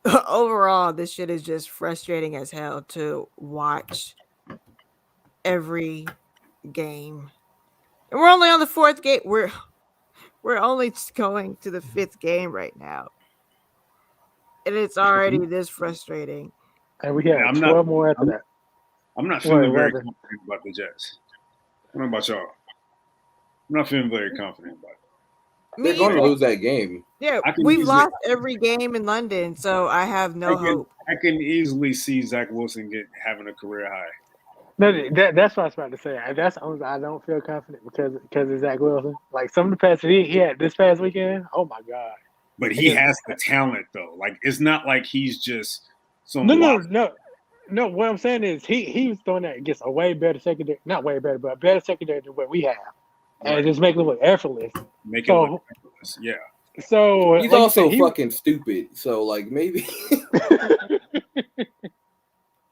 overall, this shit is just frustrating as hell to watch every game. And we're only on the fourth game. We're only going to the fifth game right now. And it's already this frustrating. And we have 12 more after that. I'm not feeling very confident about the Jets. I don't know about y'all. I'm not feeling very confident about it. They're going to lose that game. Yeah, we've lost every game in London, so I have no hope. I can easily see Zach Wilson having a career high. No, that's what I was about to say. I don't feel confident because of Zach Wilson. Like some of the passes he had this past weekend, oh my god! But he has the talent though. Like it's not like he's just some. No. What I'm saying is he was throwing that against a way better secondary, not way better, but a better secondary than what we have, and just make it look effortless. Make it look effortless, yeah. So he's also fucking stupid. So like maybe.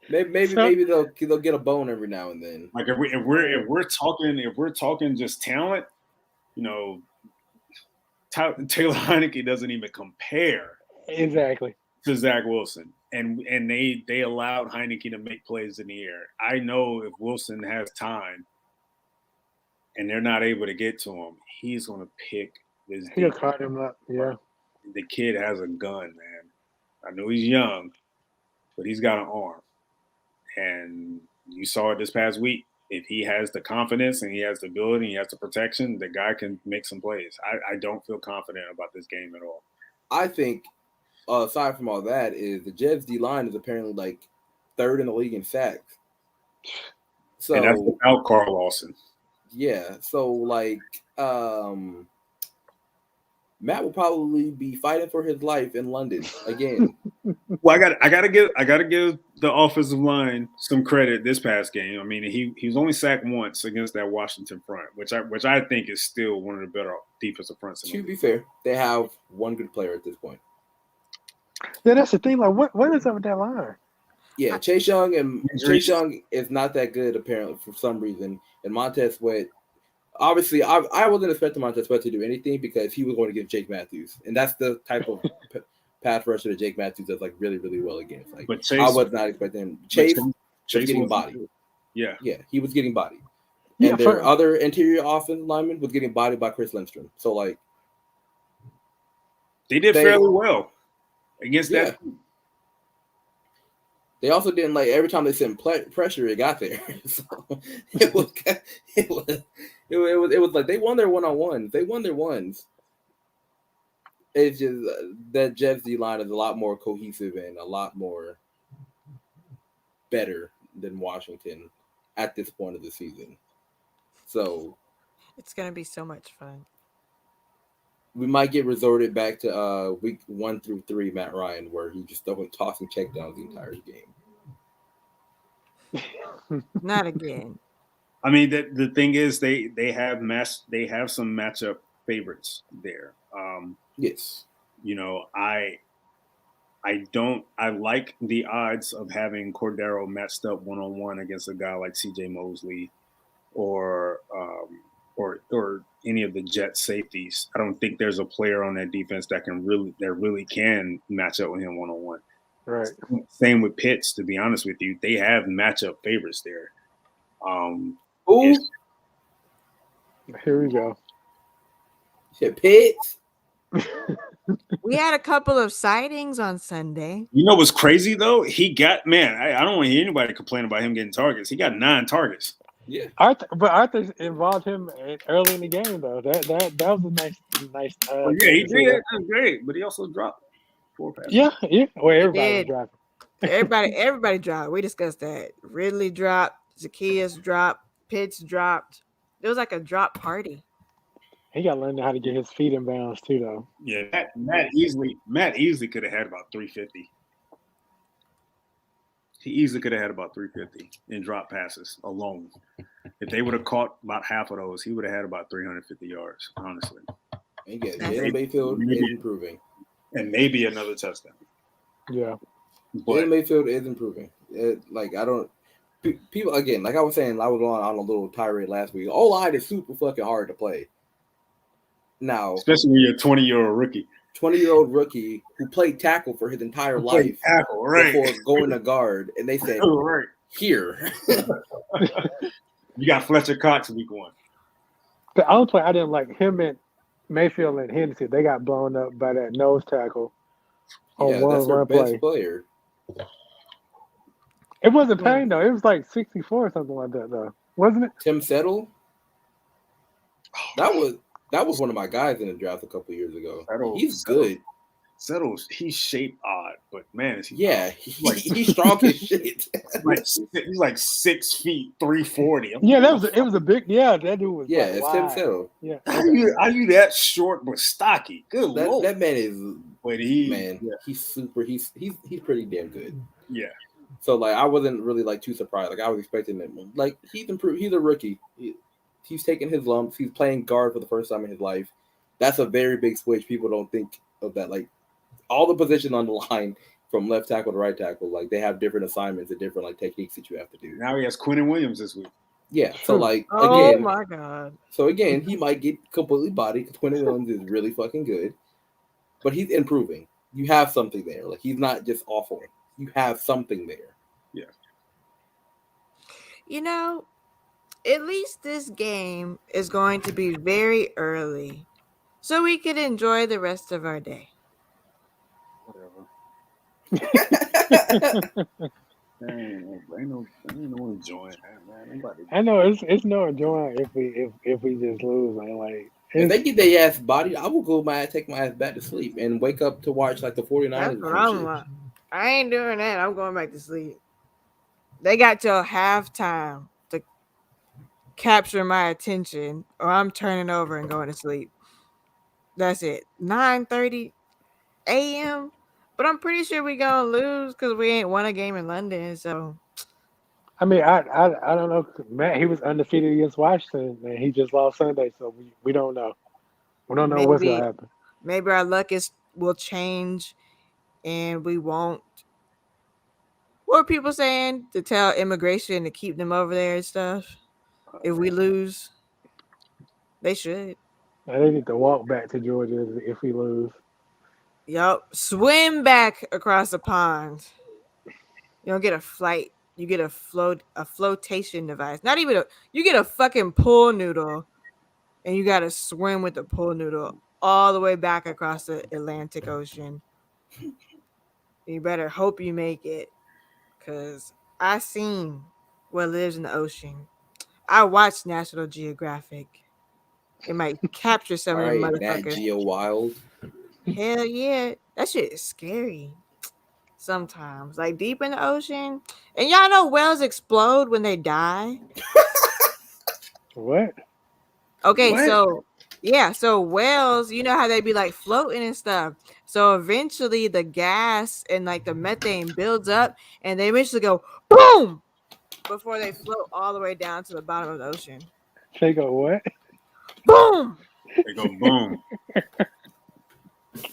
Maybe they'll get a bone every now and then. Like if we're talking just talent, Taylor Heinicke doesn't even compare exactly to Zach Wilson, and they allowed Heinicke to make plays in the air. I know if Wilson has time, and they're not able to get to him, he's going to pick this. He'll cut him up. Yeah, the kid has a gun, man. I know he's young, but he's got an arm. And you saw it this past week. If he has the confidence and he has the ability and he has the protection, the guy can make some plays. I don't feel confident about this game at all. I think, aside from all that, is the Jets D-line is apparently like third in the league in sacks. So, and that's without Carl Lawson. Yeah. So, like, Matt will probably be fighting for his life in London again. Well, I gotta give the offensive line some credit this past game. I mean, he was only sacked once against that Washington front, which I think is still one of the better defensive fronts. To be fair, they have one good player at this point. Yeah, that's the thing. Like, what is up with that line? Yeah, Chase Young is not that good apparently for some reason, and Montez Sweat. Obviously, I wasn't expecting Montez Sweat to do anything because he was going to get Jake Matthews, and that's the type of pass rusher that Jake Matthews does like really, really well against. Like, but Chase, I was not expecting him. Chase was getting bodied. Yeah, he was getting bodied, and their other interior offensive lineman was getting bodied by Chris Lindstrom. So like, they did fairly well against that. They also didn't like every time they sent pressure, it got there. So it was like they won their one-on-ones. They won their ones. It's just that Jets D line is a lot more cohesive and a lot more better than Washington at this point of the season. So it's gonna be so much fun. We might get resorted back to week 1 through 3, Matt Ryan, where he just tossing checkdowns the entire game. Not again. I mean, the thing is, they have some matchup favorites there. Yes. I like the odds of having Cordero matched up 1-on-1 against a guy like C.J. Mosley or any of the Jet safeties. I don't think there's a player on that defense that really can match up with him 1-on-1. Right. Same with Pitts. To be honest with you, they have matchup favorites there. Here we go. Pitts. We had a couple of sightings on Sunday. You know what's crazy though? He got I don't want to hear anybody complain about him getting targets. He got 9 targets. Yeah, but Arthur involved him early in the game though. That was a nice. He did. That was great, but he also dropped 4 passes. Yeah. Well, everybody was dropping. Everybody dropped. We discussed that. Ridley dropped. Zacchaeus dropped. Pitts dropped. It was like a drop party. He got to learn how to get his feet in bounds too, though. Yeah, Matt easily could have had about 350. He easily could have had about 350 in drop passes alone. If they would have caught about half of those, he would have had about 350 yards, honestly. And again, Jalen Mayfield is improving. And maybe another touchdown. Yeah. Jalen Mayfield is improving. People, again, like I was saying, I was on a little tirade last week. O-line is super fucking hard to play. Now, especially when you're a 20-year-old rookie. 20-year-old rookie who played tackle for his entire life before going to guard, and they said, right. Here. You got Fletcher Cox week 1. The only play I didn't like, him and Mayfield and Hennessy, they got blown up by that nose tackle on one run play. Player. It wasn't Payne, though. It was like 64 or something like that, though. Wasn't it? Tim Settle? That was one of my guys in the draft a couple years ago. He's good. Settles, he's shaped odd, but man, is he? Yeah, he's strong as shit. He's like 6 feet 340. It was a big. Yeah, that dude was. Yeah, it's Tim wide. Settle. Yeah, are you that short but stocky? Good lord, that man is. But he's super. He's pretty damn good. Yeah. So like, I wasn't really like too surprised. Like I was expecting him. Like he's improved. He's a rookie. He's taking his lumps. He's playing guard for the first time in his life. That's a very big switch. People don't think of that. Like all the positions on the line from left tackle to right tackle, like they have different assignments and different like techniques that you have to do. Now he has Quinnen Williams this week. Yeah. So like oh my god. So again, he might get completely bodied because Quinnen Williams is really fucking good, but he's improving. You have something there. Like he's not just awful. You have something there. Yeah. You know, at least this game is going to be very early, so we could enjoy the rest of our day. Whatever. Ain't no enjoying that, man. I know it's no enjoying if we just lose, man. Like if they get their ass bodied, I will take my ass back to sleep and wake up to watch like the 49ers. That's what I'm like. I ain't doing that. I'm going back to sleep. They got till halftime to capture my attention, or I'm turning over and going to sleep. That's it. 9:30 a.m. But I'm pretty sure we gonna lose because we ain't won a game in London. So, I mean, I don't know. Matt, he was undefeated against Washington, and he just lost Sunday, so we don't know. We don't know what's gonna happen. Maybe our luck will change, and we won't. What are people saying to tell immigration to keep them over there and stuff? If we lose, they should. They need to walk back to Georgia if we lose. Yup. Swim back across the pond. You don't get a flight. You get a flotation device. Not even you get a fucking pool noodle, and you gotta swim with the pool noodle all the way back across the Atlantic Ocean. You better hope you make it. Cause I seen what lives in the ocean. I watched National Geographic. It might capture some of the motherfuckers. Nat Geo Wild. Hell yeah. That shit is scary. Sometimes. Like deep in the ocean. And y'all know whales explode when they die. What? Okay, what? So whales, you know how they be like floating and stuff. So eventually the gas and like the methane builds up and they eventually go boom before they float all the way down to the bottom of the ocean. They go what? Boom! They go boom.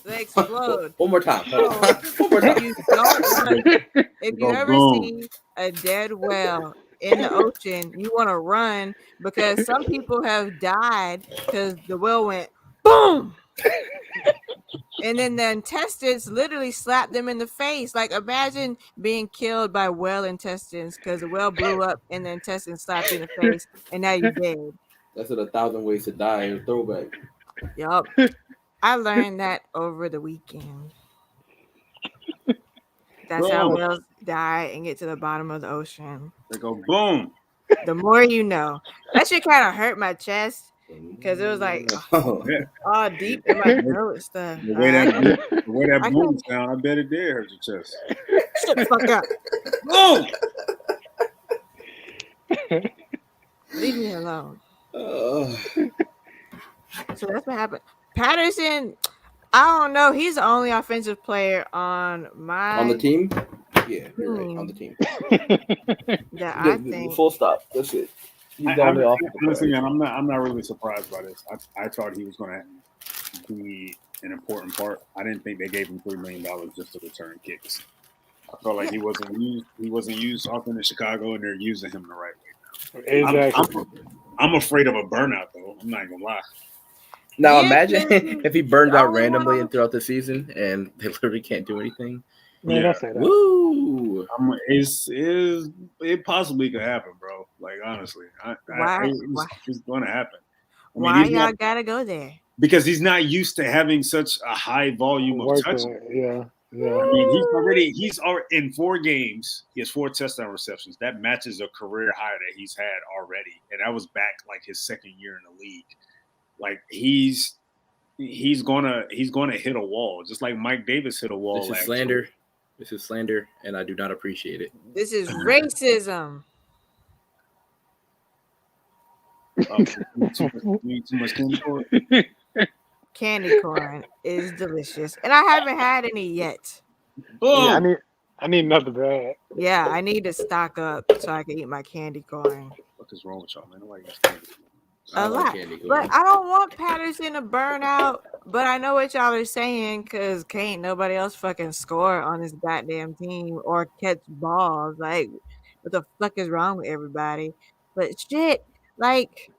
They explode. One more time. One more time. If you ever see a dead whale in the ocean, you want to run because some people have died because the whale went boom. And then the intestines literally slapped them in the face. Like imagine being killed by whale intestines because the whale blew up and the intestines slapped you in the face and now you're dead. That's 1,000 Ways to Die. A throwback. Yup. I learned that over the weekend. That's how whales die and get to the bottom of the ocean. They go boom. The more you know. That shit kind of hurt my chest because it was like Yeah. deep in my throat and stuff. The way that I boom sound, I bet it did hurt your chest. shut the fuck up. Oh, Leave me alone. Oh. So that's what happened. Patterson, I don't know. He's the only offensive player on my On the team? Yeah, you're right. On the team. that I think. Full stop. That's it. He's the I only offensive honestly, player. man, I'm not really surprised by this. I thought he was going to be an important part. I didn't think they gave him $3 million just to return kicks. I felt like he wasn't used. He wasn't used often in Chicago, and they're using him the right way. Exactly. I'm afraid of a burnout, though. I'm not gonna lie. Now Yeah, imagine because if he burned out only one randomly on- throughout the season and they literally can't do anything. Man, Yeah. don't say that. Woo! It possibly could happen, bro. Like honestly, Why- it's going to happen. I mean, Why he's y'all not- gotta go there? because he's not used to having such a high volume of Work touches. on it. Yeah. I mean, he's already in 4 games. He has 4 touchdown receptions. That matches a career high that he's had already, and that was back like his second year in the league. Like he's gonna hit a wall, just like Mike Davis hit a wall. This is last slander. year. This is slander, and I do not appreciate it. This is racism. You eat too much candy corn? Candy corn is delicious, and I haven't had any yet. Yeah, Boom! I need another bag. Yeah, I need to stock up so I can eat my candy corn. What is wrong with y'all, man? Nobody eats candy corn. I A like lot. candy corn. But I don't want Patterson to burn out. But I know what y'all are saying because can't nobody else fucking score on this goddamn team or catch balls. Like, what the fuck is wrong with everybody? But shit, like,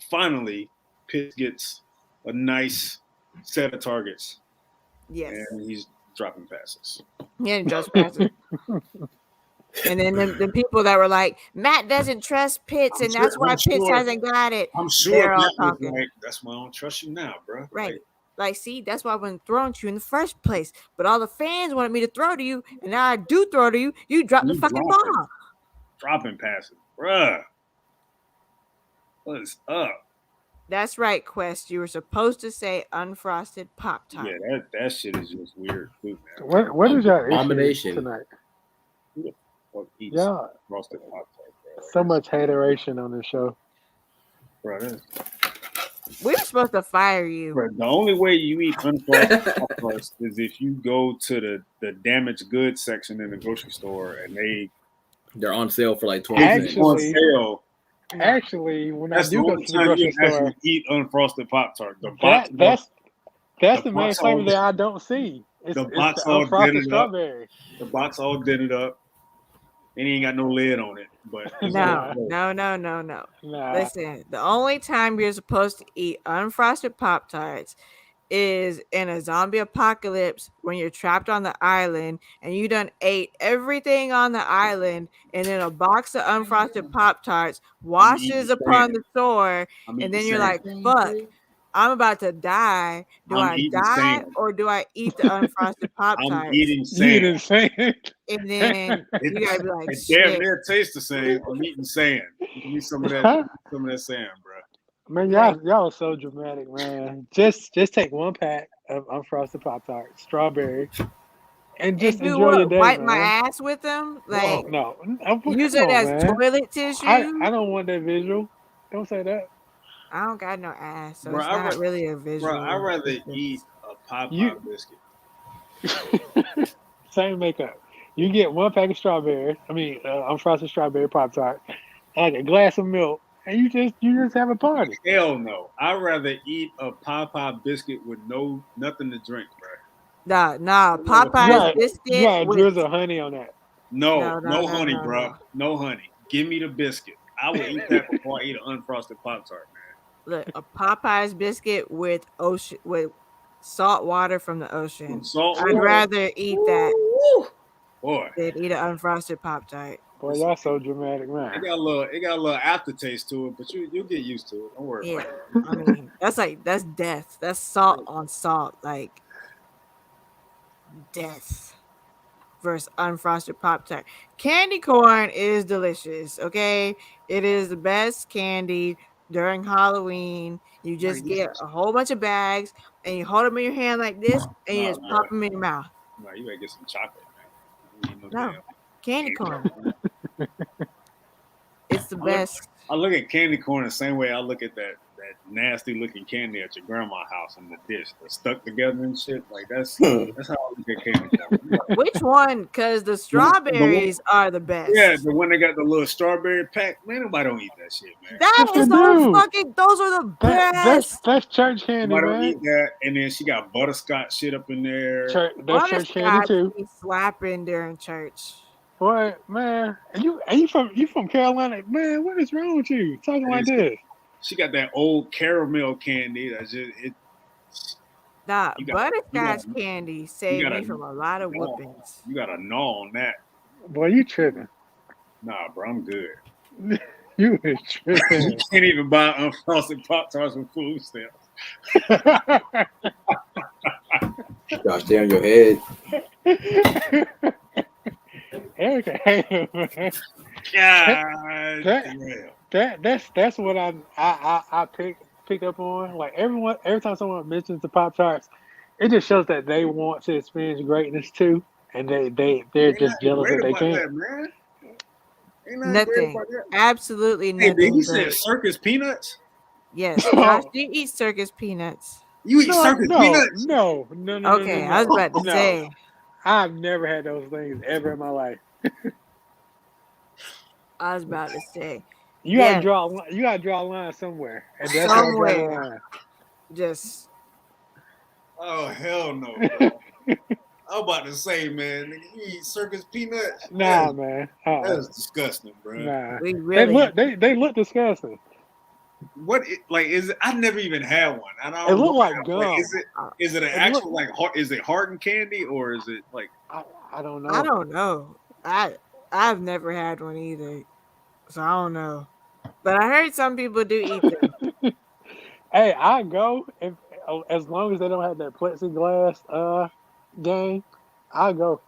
Finally, Pitts gets a nice set of targets, yes, and he's dropping passes. yeah, just passes. And then the people that were like, Matt doesn't trust Pitts, I'm and sure- that's why I'm Pitts sure- hasn't got it. I'm They're sure all Matt was talking. like, that's why I don't trust you now, bro. Right. Like, see, that's why I wasn't throwing to you in the first place. But all the fans wanted me to throw to you, and now I do throw to you. You drop the You fucking drop it. ball. Dropping passes, bruh. What is up? That's right, Quest. You were supposed to say unfrosted Pop Tart. Yeah, that shit is just weird too, man. What is your issue Abomination. tonight? Fuck eats Yeah, frosted Pop-Tart, bro. so much hateration on this show. Bro, that's- We were supposed to fire you. bro, the only way you eat unfrosted Pop-Tarts is if you go to the damaged goods section in the grocery store and They're on sale for like 20 it's cents. on Actually- sale. Actually, when That's I the do go only to the time grocery you can store, actually eat unfrosted Pop-Tart. The box, that's the the main box flavor all- that I don't see. It's the box the all unfrosted dented up. strawberry. the box all dented up, and he ain't got no lid on it. But it's No, all- no. Nah, Listen, the only time you're supposed to eat unfrosted Pop Tarts is in a zombie apocalypse when you're trapped on the island and you done ate everything on the island, and then a box of unfrosted Pop Tarts washes eating upon sand. the shore, I'm and eating then you're sand. like, fuck, I'm about to die. Do I'm I eating die sand. or do I eat the unfrosted Pop I'm Tarts? eating you sand. insane. And then you gotta be like, It damn shit. near tastes the same. I'm eating sand. Give me some of that sand, bro. Man, y'all are so dramatic, man. Just take one pack of unfrosted Pop Tart, strawberry, and just And do enjoy your what? day, Wipe man. my ass with them? Like, no, use come it on, as man. toilet tissue? I don't want that visual. Don't say that. I don't got no ass, so Bro, it's I not ra- really a visual. Bro, I'd rather experience. eat a Popeye You- biscuit. Same makeup. You get one pack of strawberry. Unfrosted strawberry Pop Tart, like a glass of milk, and you just have a party. Hell no. I'd rather eat a Popeye biscuit with nothing to drink, bro. Nah, Popeye's Right. biscuit. You gotta with- drizzle honey on that. No No, honey, no, bro. no. No honey. Give me the biscuit. I will eat that before I eat an unfrosted Pop-Tart, man. Look, a Popeye's biscuit with salt water from the ocean. Salt I'd water. rather eat that Woo! Boy, than eat an unfrosted Pop Tart. Boy, y'all so dramatic, it man. got a little aftertaste to it, but you'll get used to it. Don't worry Yeah, about it. I mean that's death. That's salt on salt, like death. Versus unfrosted Pop Tart. Candy corn is delicious. Okay, it is the best candy. during Halloween. You just get a whole bunch of bags and you hold them in your hand like this and you just pop them in your mouth. No, you gotta get some chocolate, man. You No, candy corn. It's the I look- best. I look at candy corn the same way I look at that nasty looking candy at your grandma's house in the dish that's stuck together and shit. Like that's how I look at candy corn. Which one? Because the strawberries are the best. Yeah, the one that got the little strawberry pack. Man, nobody don't eat that shit, man. That Yes, is they the do. fucking. Those are the best. That's church candy, Nobody don't man. eat that. And then she got butterscotch shit up in there. That's church candy Butterscotch too. be slapping during church. What, man? You from Carolina, man? What is wrong with you talking like this? She got that old caramel candy that's just it. Nah, You got- butterscotch you got- candy saved gotta- me from a lot of no. whoopings. You got a gnaw on that. Boy, you tripping? Nah, bro, I'm good. You is You tripping. can't even buy unfrosted Pop Tarts with food stamps. Josh, stay on your head. Erica, hey, man. God That- damn. That's what I pick up on. Like every time someone mentions the Pop Tarts, it just shows that they want to experience greatness too, and they're Ain't just nothing jealous great that they about can't. that, man. Ain't nothing great Nothing. about that. Absolutely Hey, nothing. did you say great. circus peanuts? Yes, Josh, do you eat circus peanuts? You eat circus peanuts? No. Okay, I was about to no. say. I've never had those things ever in my life. I was about to say. You Yeah. gotta draw a line somewhere, and that's where I draw the Somewhere. line. Just Oh hell no! Bro. I'm about to say, man, nigga, you eat circus peanuts? Nah, man. That's disgusting, bro. Nah. we really They look disgusting. What like is it? I never even had one. I don't It look know. like gum. Is it an It actual is it hardened candy or is it like I don't know. I don't know. I've never had one either. So I don't know. But I heard some people do eat them. Hey, I go if as long as they don't have that plexiglass game, I'll go.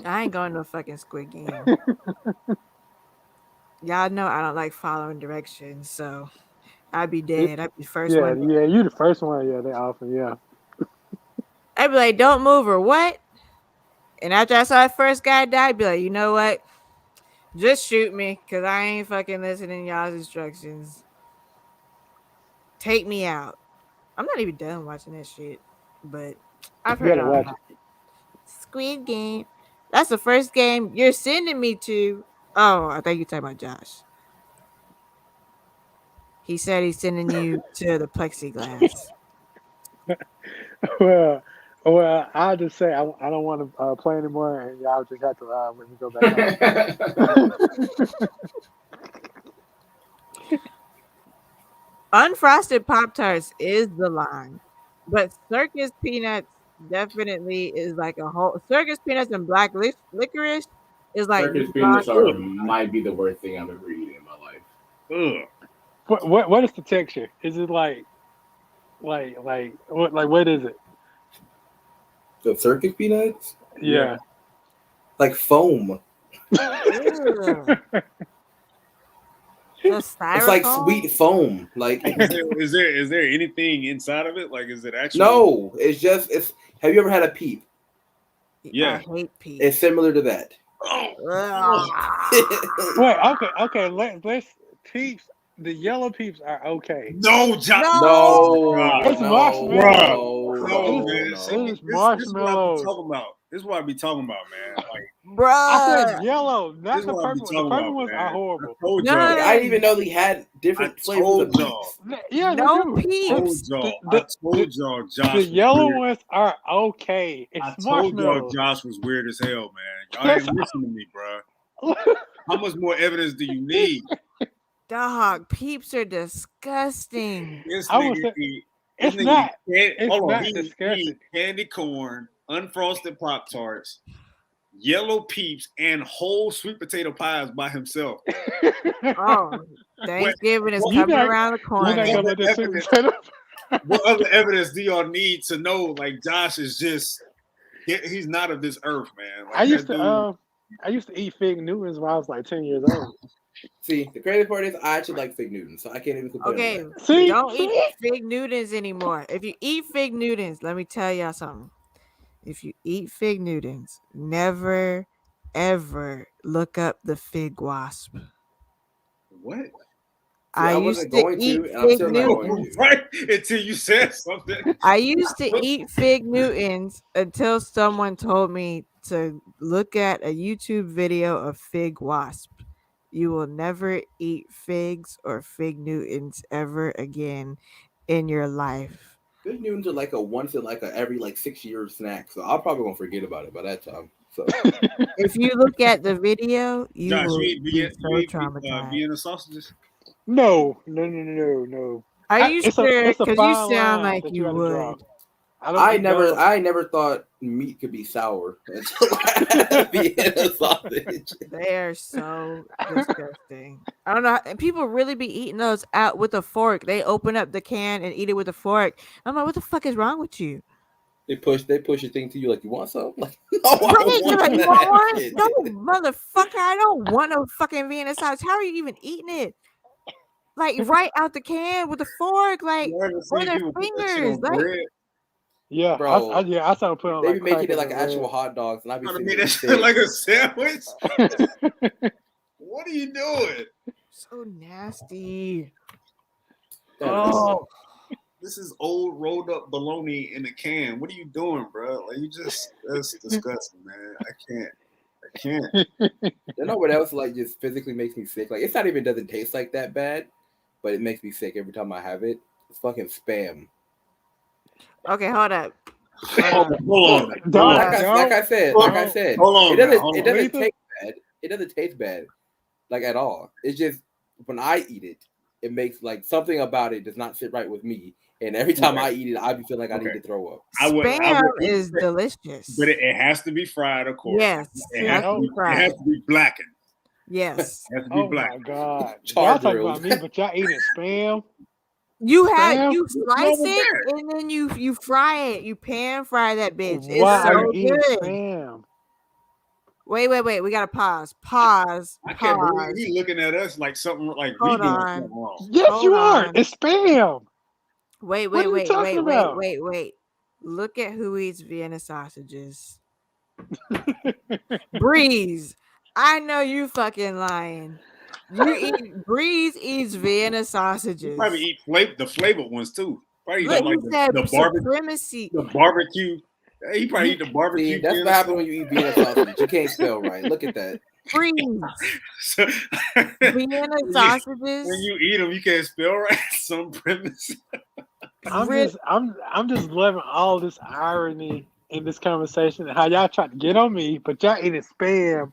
I ain't going to no fucking Squid Game. Y'all know I don't like following directions, so I'd be dead. I'd be first Yeah, one. yeah, you the first one. Yeah, they often, yeah. I'd be like, don't move or what? And after I saw that first guy die, I'd be like, you know what? Just shoot me, because I ain't fucking listening to y'all's instructions. Take me out. I'm not even done watching that shit, but I've You heard gotta all watch about it. Squid Game. That's the first game you're sending me to. Oh, I think you're talking about Josh. He said he's sending you to the plexiglass. Well, I'll just say I don't want to play anymore, and y'all just have to let me go back on. Unfrosted Pop Tarts is the line, but circus peanuts definitely is like a whole circus peanuts and black licorice is like Circus peanuts might be the worst thing I've ever eaten in my life. ugh? What is the texture? Is it like what is it? The circus peanuts? Yeah. Like foam. Ugh. The It's like styrofoam? sweet foam. Like Is there anything inside of it? Like is it actually no, it's have you ever had a peep? Yeah. I hate peas. It's similar to that. Ugh. Wait, okay. Let's peeps. The yellow peeps are okay. No, John. No, It's no, marshmallow. No, no, man. no. See, It's this is what I be marshmallows. talking about. This is what I be talking about, man. Like I said Bruh. yellow, this not is the what I be purple. The talking purple about, ones man. are horrible. I told No, y'all. no, no. I didn't even know they had different I flavors told of peeps. y'all. Yeah, No they do. I told peeps. y'all. The- I told y'all Josh The was yellow weird. ones are okay. I It's told y'all marshmallows. Josh was weird as hell, man. Y'all ain't listening to me, bro. How much more evidence do you need? Dog, peeps are disgusting. This I would nigga say- eat. It's This nigga not. eat It's hold on, not he disgusting. eat candy corn, unfrosted Pop Tarts, yellow peeps, and whole sweet potato pies by himself. Oh, Thanksgiving is Well, you coming got- around the You're corner. not gonna let this sweet potato. What other evidence do y'all need to know? Like Josh is just he's not of this earth, man. Like, I used that to dude- I used to eat fig Newtons when I was like 10 years old. See, the crazy part is I actually like Fig Newtons, so I can't even complain. Okay, on that. See, don't see? eat Fig Newtons anymore. If you eat Fig Newtons, let me tell y'all something. If you eat Fig Newtons, never ever look up the fig wasp. What? See, I I used wasn't to going eat to, and I'm Fig still not going Newtons. to. Right until you said something. I used to eat Fig Newtons until someone told me to look at a YouTube video of fig wasp. You will never eat figs or Fig Newtons ever again in your life. Fig Newtons are like a once in like a every like 6 year snack, so I'm probably gonna forget about it by that time. So If you look at the video, you Josh, will you eat, be so traumatized. Vienna sausages? No. Are you sure? It's a Because you fine sound line like that you gotta draw. would. I don't I never thought meat could be sour until I had Vienna sausage. They are so disgusting. I don't know. And people really be eating those out with a fork. They open up the can and eat it with a fork. I'm like, what the fuck is wrong with you? They push a thing to you like, you want some? Like, no, I Right? don't You're want like, you that want one? shit. No, motherfucker. I don't want no fucking Vienna sausage. How are you even eating it? Like right out the can with a fork, like You ever or seen their people put that shit fingers. on Like, bread? Yeah, Bro, I started putting on they like be making it crackers like and actual bread. hot dogs, and I be Trying to sitting make there that shit sick. like a sandwich? What are you doing? so nasty. That is Oh, This is old rolled up bologna in a can. What are you doing, bro? Like that's disgusting, man. I can't. You know what else like just physically makes me sick? Like it's not even doesn't taste like that bad, but it makes me sick every time I have it. It's fucking Spam. okay, hold up. Hold on. Don't, Like I don't. said, Hold on it doesn't now, hold it on. doesn't Lethal? taste bad. It doesn't taste bad, like at all. It's just when I eat it, it makes like something about it does not sit right with me. And every time I eat it, I be feeling like I need to throw up. I would Spam eat is it, delicious. but it has to be fried, of course. Yes, It has to be fried. It has to be blackened. Yes. It has to be Oh black. my god. Char Y'all talking grilled. about me, but y'all eating Spam? You Spam? slice wrong with it that? and then you fry it. You pan fry that bitch. It's Why are so you eating good. Spam? Wait. We gotta pause. Pause. I can't believe Pause. he looking at us like something like we Hold doing on. something wrong. Yes, Hold you are. on. It's Spam. Wait. What are you talking about? Wait. Look at who eats Vienna sausages. Breeze. I know you fucking lying. Breeze eats Vienna He sausages. probably eat the flavored ones too. Probably Look, eat like he said the supremacy. barbecue. He probably eat the See, barbecue. that's what happens when you eat Vienna sausage. You can't spell right. Look at that. Breeze. So, Vienna sausages. when you eat them, you can't spell right. Some premise. I'm just loving all this irony in this conversation and how y'all try to get on me, but y'all eating Spam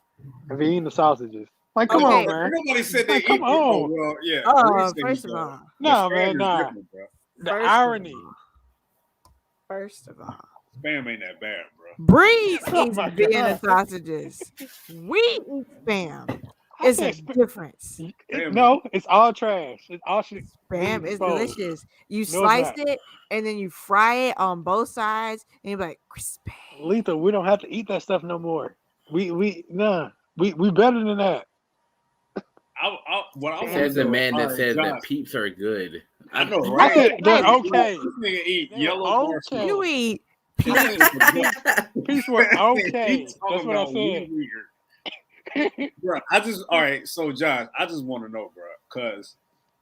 and eating the sausages. Like, come Okay. on, man. Nobody said they Like, eat. come on. Well, yeah. Oh, Reese said first he of does. all. But No, Spam man, is nah. different, bro. The First of irony. all. First of all. Spam ain't that bad, bro. Breeze Oh eats my Vienna God. sausages. We eat Spam. I It's a said Spam. difference. No, it's all trash. It's all shit. Spam is exposed. delicious. You No, it's slice not. it and then you fry it on both sides and you're like crispy. Lethal, we don't have to eat that stuff no more. We better than that. What I want Says the man that Josh, says that peeps are good. I know, I right? said they're Right. okay. This nigga eat They're yellow okay. marshmallows. You eat This nigga- Peeps were He okay. talking That's what I about said. weird. Bro, all right. So Josh, I just want to know, bro, because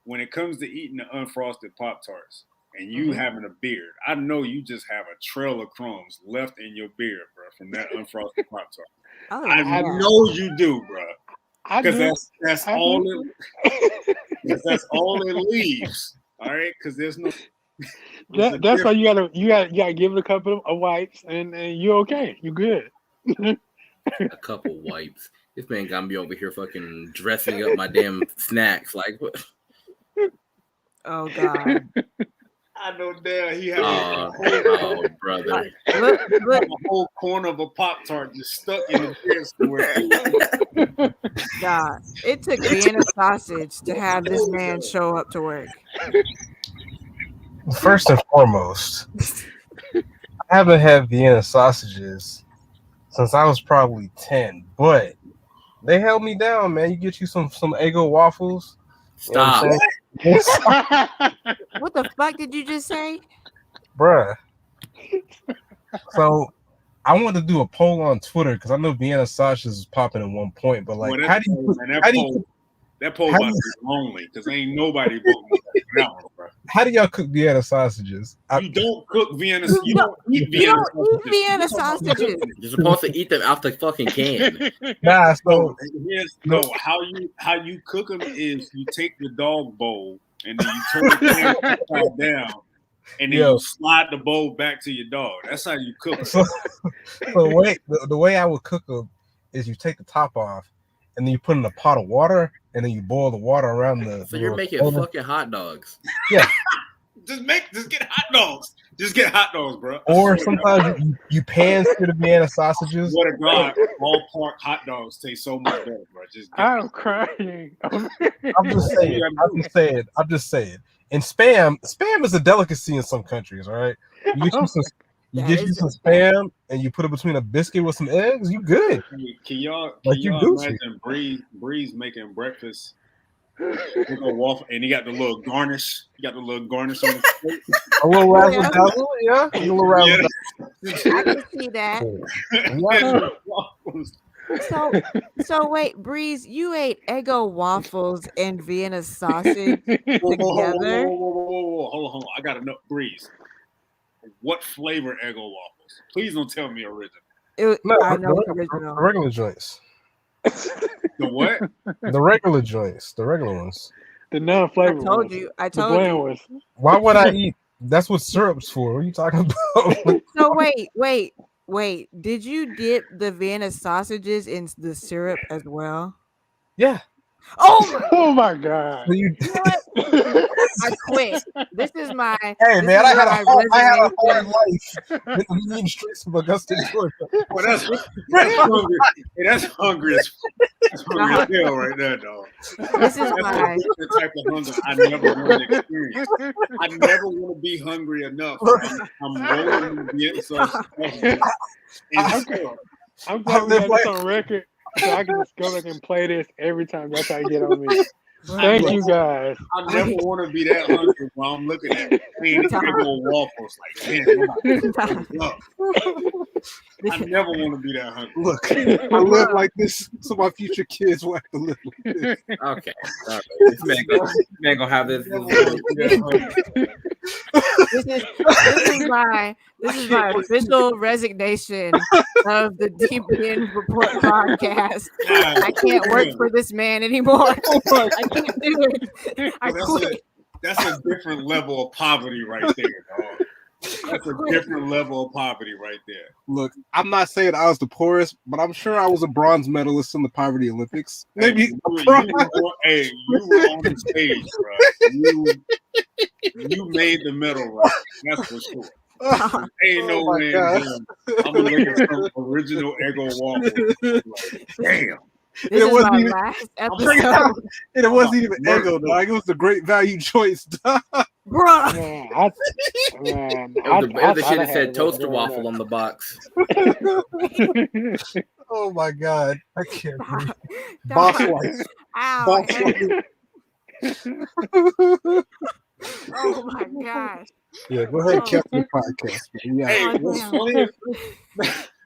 when it comes to eating the unfrosted Pop Tarts and you having a beard, I know you just have a trail of crumbs left in your beard, bro, from that unfrosted Pop Tart. Oh, I yeah. know you do, bro, I because do. that's I all do. that's all it leaves. All right, because there's no. That's why you gotta give it a couple of wipes and you're okay. You're good. A couple wipes. This man got me over here fucking dressing up my damn snacks. Like, what? Oh God. I know damn he had Oh, brother. Look. a whole corner of a Pop Tart just stuck in the beard somewhere. God. It took Vienna sausage to have this man show up to work. First and foremost, I haven't had Vienna sausages since I was probably 10, but They held me down, man. You get you some Eggo waffles. You know Stop. what I'm saying? What the fuck did you just say? Bruh. So I want to do a poll on Twitter because I know Vienna sausages was popping at one point, but like, Well, how do you that poll how about do to you- be lonely because ain't nobody voting for that one, bro. how do y'all cook Vienna sausages? You don't cook Vienna. You don't- don't eat You Vienna don't eat Vienna sausages. sausages. You're supposed to eat them out the fucking can. Nah, No, so how you cook them is you take the dog bowl and then you turn the pan upside down and then Yo. you slide the bowl back to your dog. That's how you cook 'em. so the way I would cook them is you take the top off and then you put in a pot of water and then you boil the water around the. So you're making container. fucking hot dogs. Just get hot dogs. Just get hot dogs, bro. Or sometimes you pan sear the Vienna sausages. What a god! Ballpark hot dogs taste so much better, bro. Just get I'm crying. I'm just saying. And spam is a delicacy in some countries, all right? You get you some spam and you put it between a biscuit with some eggs, you good. Can y'all you Gucci. imagine Breeze making breakfast with a waffle and he got the little garnish? He got the little garnish on the plate. A little razzle dazzle, yeah. A little razzle I can see that. dazzle. Waffles. So wait, Breeze, you ate Eggo waffles and Vienna sausage together? Hold on. I gotta know, Breeze. What flavor Eggo waffles? Please don't tell me original. I know it's The original. regular joints. The what? The regular joints. The regular ones. The I non-flavored told ones. you. I The told bland you. ones. Why would I eat? That's what syrup's for. What are you talking about? So wait. Did you dip the Vienna sausages in the syrup as well? Yeah. Oh Oh my god. So you, my! I quit. This is my. hey this man, is I had my a hard resignation. life in the mean streets of Augusta, Georgia. Well, that's hungry. Hey, that's hungry as hell right there, dog. This is That's my. the type of hunger I never want to experience. I never want to be hungry enough. I'm rolling the Vienna sausage and syrup. I'm glad we live got this on record so I can just go back and play this every time y'all try to get on me. Thank you guys. I never want to be that hungry while I'm looking at clean Eggo waffles. Like, damn, I'm about to up. I never want to be that hungry. Look, I live like this, so my future kids will have to live like this. Okay. All right. This man gonna have this. Never want to be that hungry. This is my official resignation of the DPN Report podcast. I can't work for this man anymore. I can't do it. I quit. That's a different level of poverty right there, dog. That's a different level of poverty right there. Look, I'm not saying I was the poorest, but I'm sure I was a bronze medalist in the Poverty Olympics. Maybe you were on the stage, bro. You made the medal right. That's for sure. Ain't no my way. God. I'm gonna look at some original Eggo waffles. Like, damn. This is wasn't my even- last bringing episode. and it wasn't even Eggo, dog. It was the great value choice. Dog. Bruh. Man, It was the shit that said toaster waffle on the box. Oh my god, I can't breathe. Boss Stop. life. Ow. Boss life. Oh my gosh. Yeah, go ahead and capture the podcast, man. Yeah. Hey, Oh, what's damn. funny is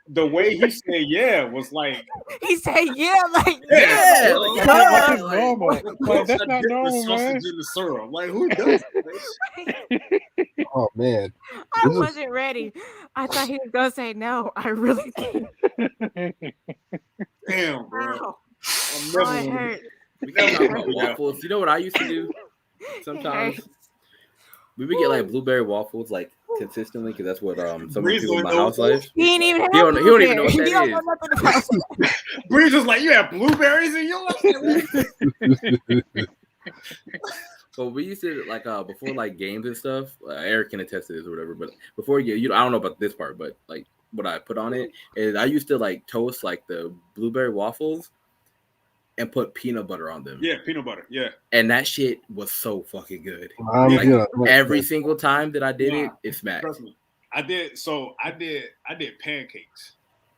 the way he said yeah was like, He said, yeah, like, yeah, yeah. like, That's like, normal. Like, that's I not dip the normal, man. sausage in the syrup. Like, who does that? Oh man. I This is- wasn't ready. I thought he was going to say no. I really did. Damn, bro. Wow. I'm Oh, never it gonna- hurt. We can talk about waffles. You know what I used to do? Sometimes we would get like blueberry waffles like consistently because that's what some of the Breeze people in my don't know house like. He ain't even He don't even know what that He don't is. know nothing about it. Breeze was like, you have blueberries in your life? So we used to like before like games and stuff. Eric can attest to this or whatever. But before I don't know about this part, but like what I put on it is I used to like toast like the blueberry waffles and put peanut butter on them. Yeah, peanut butter. Yeah. And that shit was so fucking good. I'm Like, good. every single time that I did it, it smacked. Trust me. I did pancakes.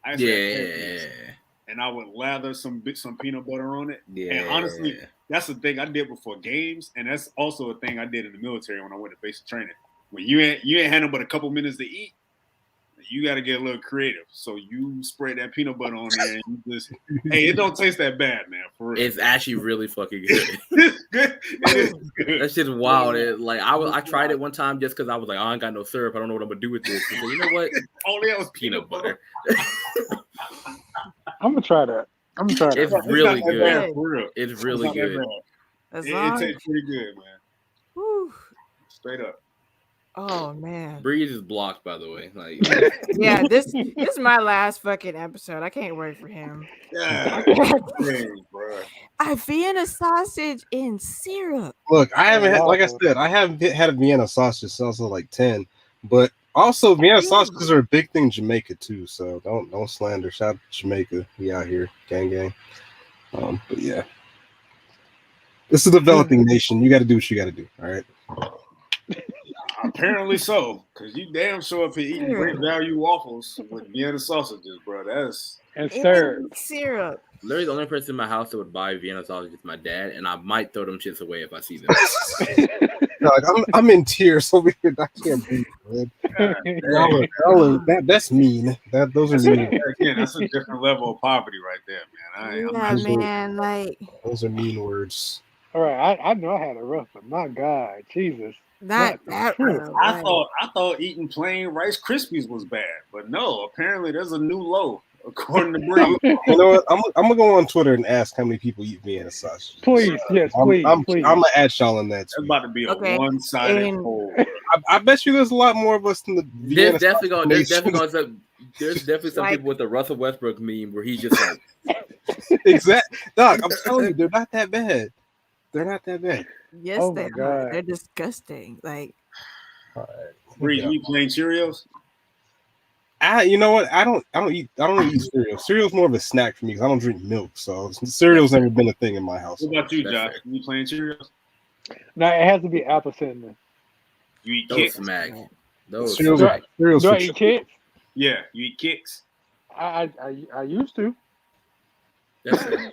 I used to have Yeah. pancakes. and I would lather some peanut butter on it. Yeah. And honestly, that's the thing I did before games, and that's also a thing I did in the military when I went to basic training. When you ain't had but a couple minutes to eat, you got to get a little creative. So you spray that peanut butter on there, and you just hey, it don't taste that bad, man. For real. It's actually really fucking good. It's good. It is good. That's just wild. I tried it one time just because I was like, I ain't got no syrup. I don't know what I'm gonna do with this. So, you know what? Only else Peanut butter. I'm gonna try that. It's really not that bad, good. for real. It's really not that good. bad. As It long, tastes pretty good, man. whew. Straight up. Oh man. Breeze is blocked, by the way. Like, Yeah, this is my last fucking episode. I can't wait for him. Yeah, dang, bro. I Vienna sausage in syrup. Look, I haven't had, like I said, I haven't had a Vienna sausage since I was like 10. But also, Vienna sausages are a big thing in Jamaica too. So don't slander. Shout out to Jamaica. We out here, gang. But yeah, this is a developing nation. You got to do what you got to do. All right. Apparently so, because you damn sure up here eating great value waffles with Vienna sausages, bro. That's And syrup. In syrup. literally the only person in my house that would buy Vienna sausage is my dad, and I might throw them shits away if I see them. Like, I'm in tears over here. I can't breathe, man. That's mean. Those are mean. again, that's a different level of poverty right there, man. I'm Yeah, not man. Like Those are mean words. All right, I know I had a rough, but my God, Jesus. not that rough. I Like, thought eating plain Rice Krispies was bad, but no. Apparently, there's a new low according to Bree. You know what? I'm gonna go on Twitter and ask how many people eat Vienna sausage. Please, yes, I'm please. gonna add y'all in that. That's Tweet. about to be a Okay. one-sided And- poll. I bet you there's a lot more of us than the Vienna There's definitely sausage going nation. there's definitely some Like- people with the Russell Westbrook meme where he's just like, Exactly, Doc. I'm telling you, they're not that bad. They're not that bad. yes, Oh they my are. God. They're disgusting. Like Bree, you eat plain Cheerios? You know what? I don't eat cereal. Cereal's more of a snack for me because I don't drink milk. So cereal's never been a thing in my house. What about you, That's Josh? fair. You eat plain Cheerios? Now it has to be apple cinnamon. You eat those kicks? smack. Those Cereal's smack. cereal's Do for I eat kicks? Yeah, you eat kicks. I used to. That's fair.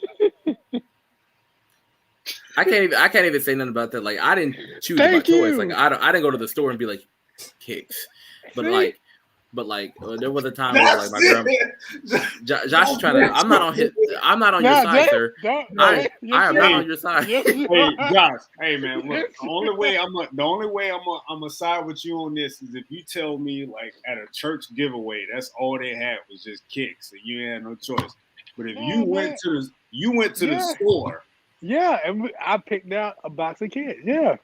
I can't even say nothing about that. Like, I didn't choose my Thank choice. you. Like, I didn't go to the store and be like, kicks. But See? there was a time where like my grandma Josh is trying to. I'm not on your side, sir. I am not on your side. Hey, Josh. Hey, man. Look, the only way I'm gonna side with you on this is if you tell me like at a church giveaway, that's all they had was just kicks, and you had no choice. But if you went to the store. Yeah, and I picked out a box of kids. Yeah,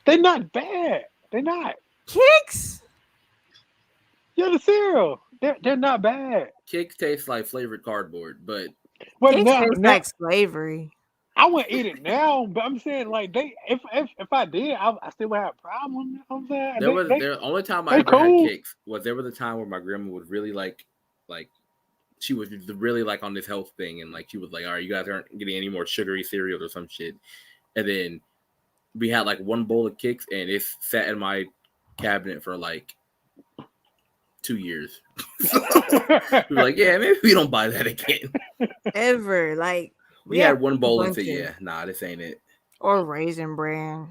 they're not bad. They're not. kicks. Yeah, the cereal. They're not bad. Kicks taste like flavored cardboard, but But Kicks now, tastes like slavery. I wouldn't eat it now. But I'm saying like if I did, I still would have a problem. You know what I'm saying? the only time I they ever cool. had kicks was there was a time where my grandma would really like she was really like on this health thing, and like she was like, all right, you guys aren't getting any more sugary cereals or some shit. And then we had like one bowl of kicks, and it sat in my cabinet for like 2 years. We were like, yeah, maybe we don't buy that again. Ever. Like We had one a bowl and bunch said, of- yeah, nah, this ain't it. Or Raisin Bran.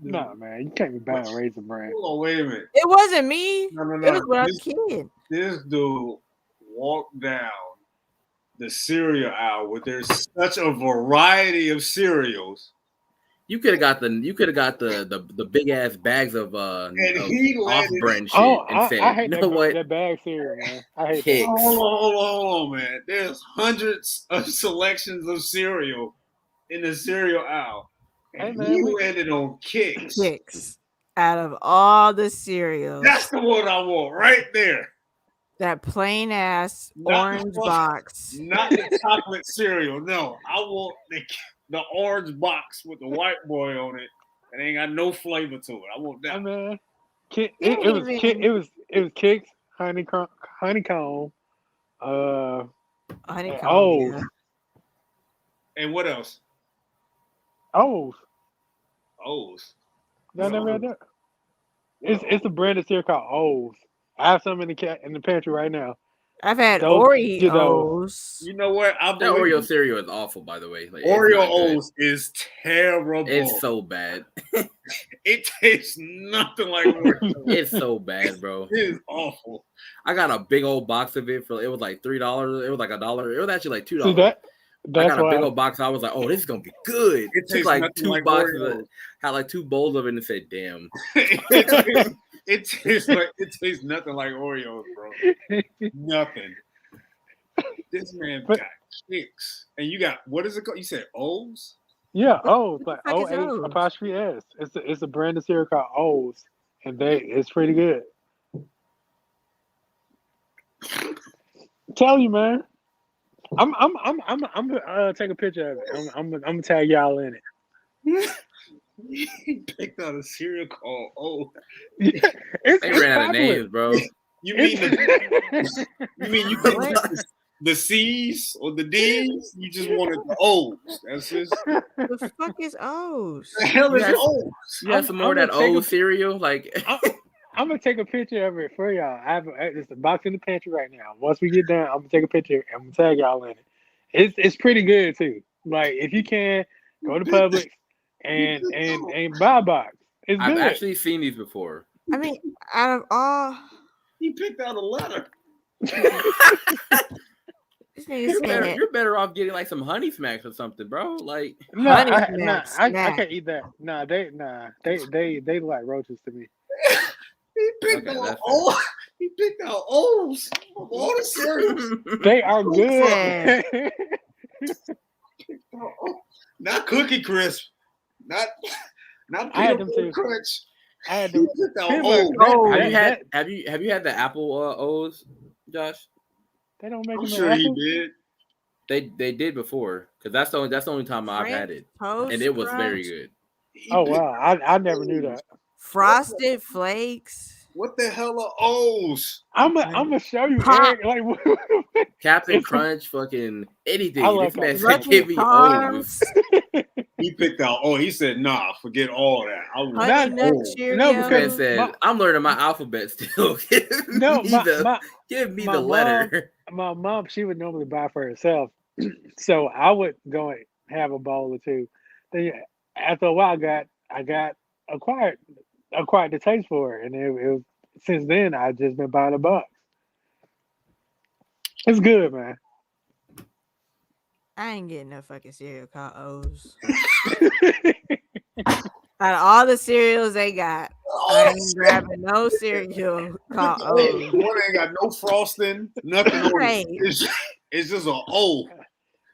No, man, you can't be buying Raisin Bran. Hold on, wait a minute. It wasn't me. No. It was when I was a kid. This dude walked down the cereal aisle where there's such a variety of cereals. You could have got the big ass bags of he off landed. brand shit Oh, and said, I hate you know what? that bag cereal, man. I hate Kicks. that. Hold on, man. There's hundreds of selections of cereal in the cereal aisle. Hey, And man, he we- landed on kicks. Kicks. Out of all the cereals, That's the one I want right there. that plain ass Not the orange fuck- box. Not the chocolate cereal. No, I want the orange box with the white boy on it. It ain't got no flavor to it. I want Hey, that. man. You It was kicks, honeycomb, Honeycomb. O's. Yeah. And what else? O's. O's. No, never had that. It's a branded cereal called O's. I have some in the pantry right now. I've had Those, you know, Oreos. You know what? I That believe Oreo cereal is awful, by the way. Like, it's Oreo not good. O's is terrible. It's so bad. It tastes nothing like Oreo. It's so bad, bro. It is awful. I got a big old box of it for it was like $3. It was like $1. It was actually like $2. See that? I That's got a big why. old box. I was like, "Oh, this is gonna be good." It It took tastes like nothing 2 like boxes. Oreos. Had like 2 bowls of it, and said, "Damn." it tastes nothing like Oreos, bro. Nothing. This man But- got kicks, and you got what is it called? You said O's. Yeah, O's, like the fuck is O-H O's? apostrophe S. It's a brand of cereal called O's, and it's pretty good. Tell you, man. I'm gonna take a picture of it. I'm gonna tag y'all in it. He picked out a cereal called O. It's, They it's ran out of popular. names, bro. You mean you can What? get the C's or the D's? You just wanted the O's. That's just The fuck is O's? the hell is Yes. O's. You have some more of I'm that gonna take old a- cereal, like I'm gonna take a picture of it for y'all. It's a box in the pantry right now. Once we get done, I'm gonna take a picture and I'm gonna tag y'all in it. It's pretty good too. Like if you can go to Publix and buy a box. It's I've good. actually seen these before. I mean, out of all He picked out a letter. this nigga You're better, said, you're better off getting like some Honey Smacks or something, bro. Like No, Honey I Smacks, can't snack. eat that. They like roaches to me. He picked Okay, out that's O. He picked out O's from all the cereals. They are Who good. Not Cookie Crisp. Not I had Peanut them Butter too. Crunch. I had He them. picked out Peanut O's. butter- Oh, have that- you had that- have you had the Apple O's, Josh? They don't make I'm them in sure he Apple? did. They did before because that's the only time I've had it, Toast and it was very Crunch, good. He Oh picked- wow, I never knew that. Frosted Flakes. What the hell are O's? I'm gonna show you, Pop. Eric. Like Captain It's- Crunch, fucking anything. I like This man that. said, Lucky "Give me O's." Charms. He picked out. Oh, he said, "Nah, forget all that. I want Honey Nut O's." Cheerios. No, This man because said, my- "I'm learning my alphabet still. give no, me my give me my the letter." my mom, she would normally buy for herself, so I would go and have a bowl or two. Then after a while, I got acquired the taste for it, and it was since then I just been buying a box. It's good, man. I ain't getting no fucking cereal called O's. Out of all the cereals they got, I ain't grabbing no cereal called O's. One ain't got no frosting, nothing. on it. Right. It's just an O.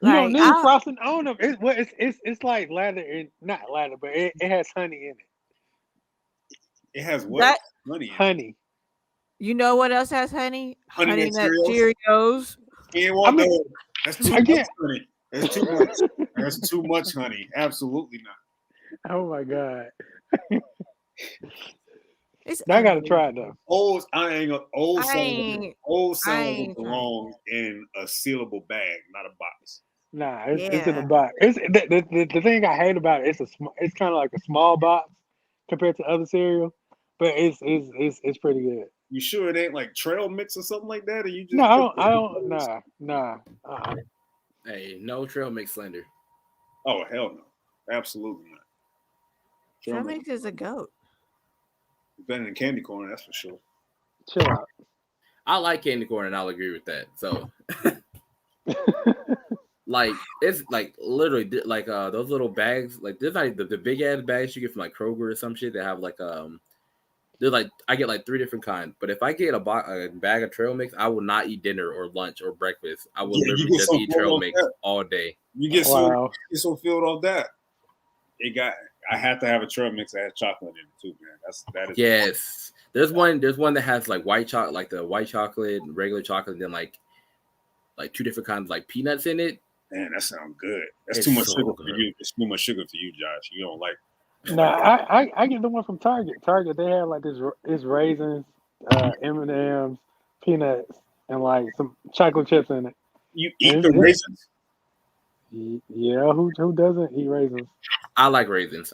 You don't Like, need I- frosting on them. It's like lather and not lather, but it has honey in it. It has what? That- Honey. in it. Honey. You know what else has honey? Honey Nut Nut Cheerios? Cheerios. He ain't want I mean- no. That's too Again- much honey. That's too much. That's too much honey. Absolutely not. Oh my god. It's I gotta try it though. O's, I ain't gonna. O's I sounds ain't- O's I sounds ain't trying. belong in a sealable bag, not a box. Nah, it's in the Yeah. box. It's the thing I hate about it. It's kind of like a small box compared to other cereal, but it's pretty good. You sure it ain't like trail mix or something like that? Or you just No, I don't. Nah. Hey, no trail mix slender. Oh hell no, absolutely not. Trail Trail Mix is a goat. is better than candy corn, that's for sure. Chill out. I like candy corn, and I'll agree with that. So, like, it's like literally like those little bags. Like, there's like the big ass bags you get from like Kroger or some shit that have like they're like I get like 3 different kinds. But if I get a bag of trail mix, I will not eat dinner or lunch or breakfast. I will Yeah, you literally get just so eat full trail of mix that. all day. You get Wow. so filled off that. I have to have a trail mix that has chocolate in it too, man. That is Yes, there's one that has like white chocolate, like the white chocolate, regular chocolate, and then like 2 different kinds of like peanuts in it. man, that sounds good. That's It's too much so sugar for good. you. It's too much sugar for you, Josh. You don't like Nah, I get the one from Target. Target, they have like this raisins, M&M's, peanuts, and like some chocolate chips in it. you eat Is the it? raisins. Yeah, who doesn't eat raisins? I like raisins.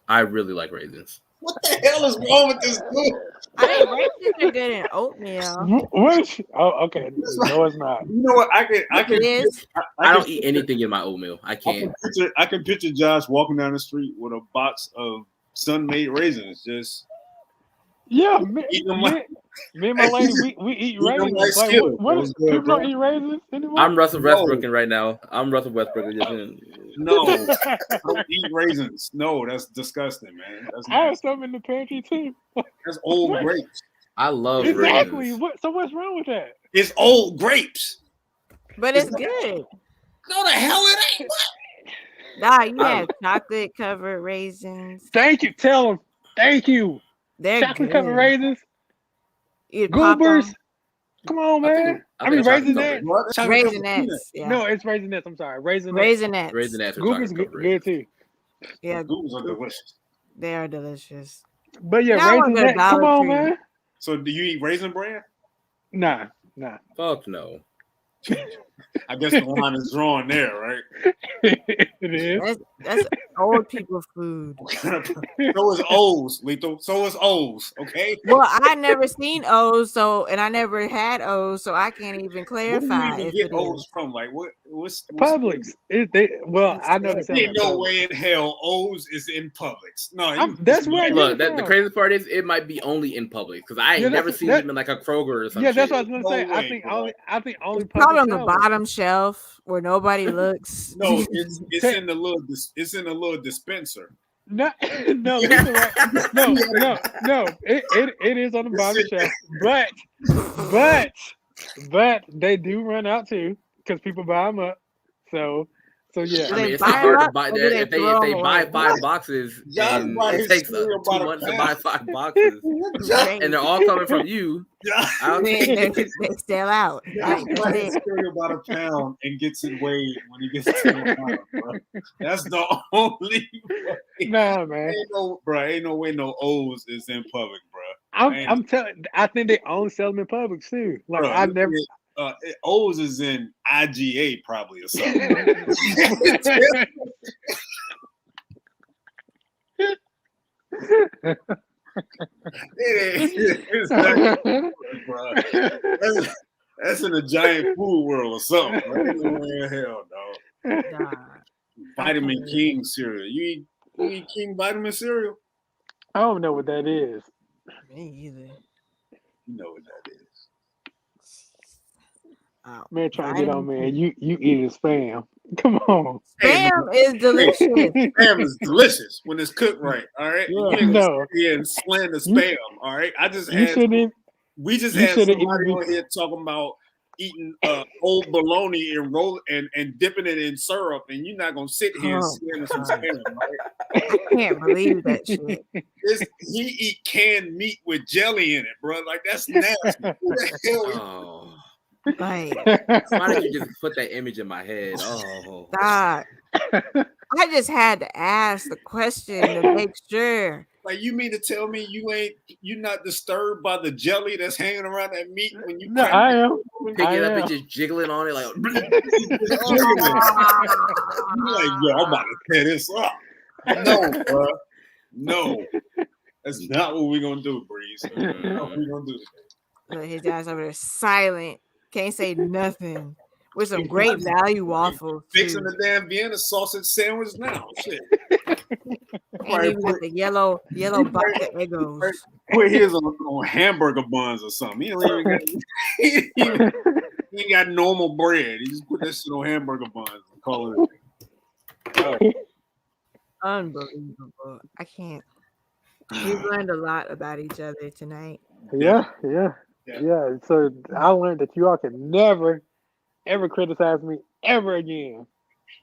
I really like raisins. What the hell is wrong with this dude? I mean, raisins are good in oatmeal. What? Oh, okay. No, it's not. You know what? I It can. is. I don't eat anything in my oatmeal. I I can't. can picture Josh walking down the street with a box of Sun-made raisins, just Yeah, eating them me and my lady, we eat Eat them raisins. like Like, Skittles. what Those good, people bro. don't eat raisins anymore? I'm Russell No. Westbrooking right now. I'm Russell Westbrook. No, don't eat raisins. No, that's disgusting, man. That's I have nasty. some in the pantry too. That's old What? grapes. I love Exactly. raisins. So what's wrong with that? It's old grapes. But it's good. No, the hell it ain't. Nah, you I- have chocolate covered raisins. Thank you. Tell them. Thank you. They're Chocolate good. covered raisins. You pop Goobers. 'em. Come on, I man. think- I I mean, think chocolate Raisinets. covered. What? Chocolate covered Raisinets. peanuts. Yeah. No, it's Raisinets. I'm sorry. Raisinets. Raisinets. Raisinets. Goobers good too. Yeah, Goobers are delicious. they are delicious. But yeah, Now I wanna go to Raisinets. Come Dollar on, Tree. man. So, do you eat Raisin Bran? Nah. Fuck no. I guess the line is drawn there, right? It is. That's old people food. So is O's, Lethal. So is O's, okay? Well, I never seen O's, and I never had O's, so I can't even Where do clarify you even if get it O's is. from? Like, what's Publix. I know the sound Ain't like no Publix. way in hell O's is in Publix. No, That's where I get Look, it the from. crazy part is it might be only in Publix because I ain't Yeah, never that's- seen that- them in like a Kroger or something. Yeah, that's what I was No gonna say. way, I think only It's probably Publix on the sells it. bottom shelf where nobody looks. No, it's in the little dispenser. No, no, listen, right? no. It is on the bottom shelf, but they do run out too because people buy them up. So yeah. Do I they mean, it's buy not hard them to up buy or do that. they If they throw 'em buy away? 5 boxes, Josh and bought it his takes cereal 2 by the months to pound. buy 5 boxes, and they're all coming from you. I They, don't they sell out. Josh Like, buys that's his it. cereal by the pound and gets it weighed when he gets to the pound, bro. That's the only way. Nah, man. Ain't no way no O's is in public, bro. I'm telling. I think they only sell them in Publix too. Like Bro, I never. O's is in IGA probably or something. It's not, bro. That's in a giant food world or something. Bro. Ain't no way in hell, dog. Nah, Vitamin King cereal. You eat King vitamin cereal? I don't know what that is. me either. You know what that is. Oh, Man, trying to get on, vitamin man. You eating spam? Come on. Spam is delicious. Spam is delicious when it's cooked right. All right. You Yeah. ain't gonna No. sit here and slander spam. All right. You shouldn't. We just you had shouldn't somebody even on here talking about eating old bologna and roll and dipping it in syrup, and you're not gonna sit here and Oh, slander some God. spam, right? I can't believe that shit. He eat canned meat with jelly in it, bro. Like that's nasty. Who the hell? Oh, Like, why did you just put that image in my head? Oh, God. I just had to ask the question to make sure. Like you mean to tell me you're not disturbed by the jelly that's hanging around that meat when you No, crack I it am. open? pick it I up and am. just jiggling on it like. You're like, yo, I'm about to tear this up. No, bro. No. That's not what we're gonna do, Breeze. That's not what we're gonna do today. Look, his ass over there silent. Can't say nothing. With some great value waffles. Fixing Too. the damn Vienna sausage sandwich now. Shit. And even with the yellow box of Eggos. Put his on hamburger buns or something. He don't even got, he ain't got normal bread. He just put that shit on hamburger buns and call it. Unbelievable. I can't. We've learned a lot about each other tonight. Yeah. Yeah. So I learned that you all can never, ever criticize me ever again.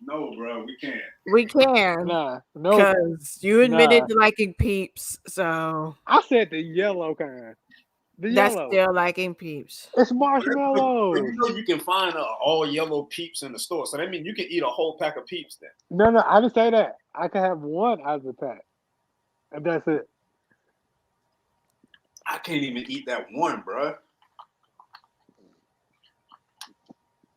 No, bro, we can't. We can. Nah, no. Because you admitted Nah. to liking Peeps, so I said the yellow kind. The that's yellow. still liking Peeps. It's But marshmallows. you know you can find all yellow peeps in the store, so that means you can eat a whole pack of peeps then. No, I didn't say that. I can have one out of the pack. And that's it. I can't even eat that one, bro.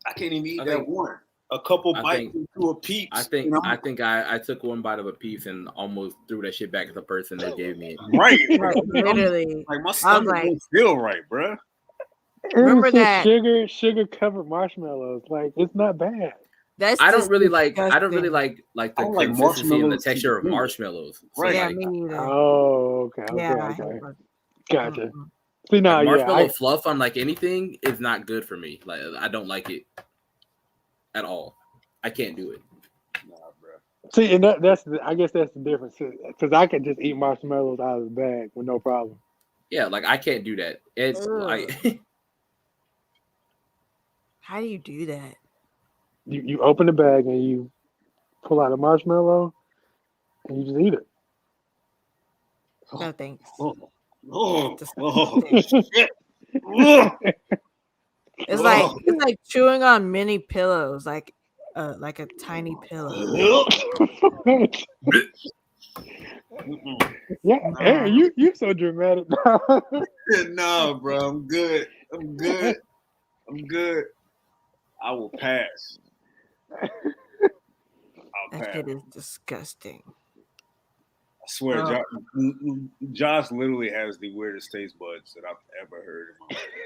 I can't even eat I that think- one. a couple I bites think- into a Peeps. I think you know? I think I took one bite of a piece and almost threw that shit back at the person that gave me it. Right. Like, literally. Like my I was stomach like, don't feel right, bruh. Remember It's just that- sugar covered marshmallows. Like it's not bad. that's I don't just really like the I don't like consistency and the marshmallows texture of too. marshmallows. So Right. Yeah, like, me neither. Oh, okay, yeah, I okay. hate marshmallows. Gotcha. Mm-mm. See now, like yeah, marshmallow fluff on like anything is not good for me. Like I don't like it at all. I can't do it. Nah, bruh. see, and I guess that's the difference. Because I can just eat marshmallows out of the bag with no problem. Yeah, like I can't do that. It's like How do you do that? You open the bag and you pull out a marshmallow and you just eat it. No thanks. Oh, Disgusting. shit. Ugh. It's like chewing on mini pillows, like a tiny pillow. Mm-mm. Yeah, Nah. Aaron, you so dramatic. No, bro, I'm good. I'm good. I will pass. I'll That pass. shit is disgusting. I swear, Oh. Josh literally has the weirdest taste buds that I've ever heard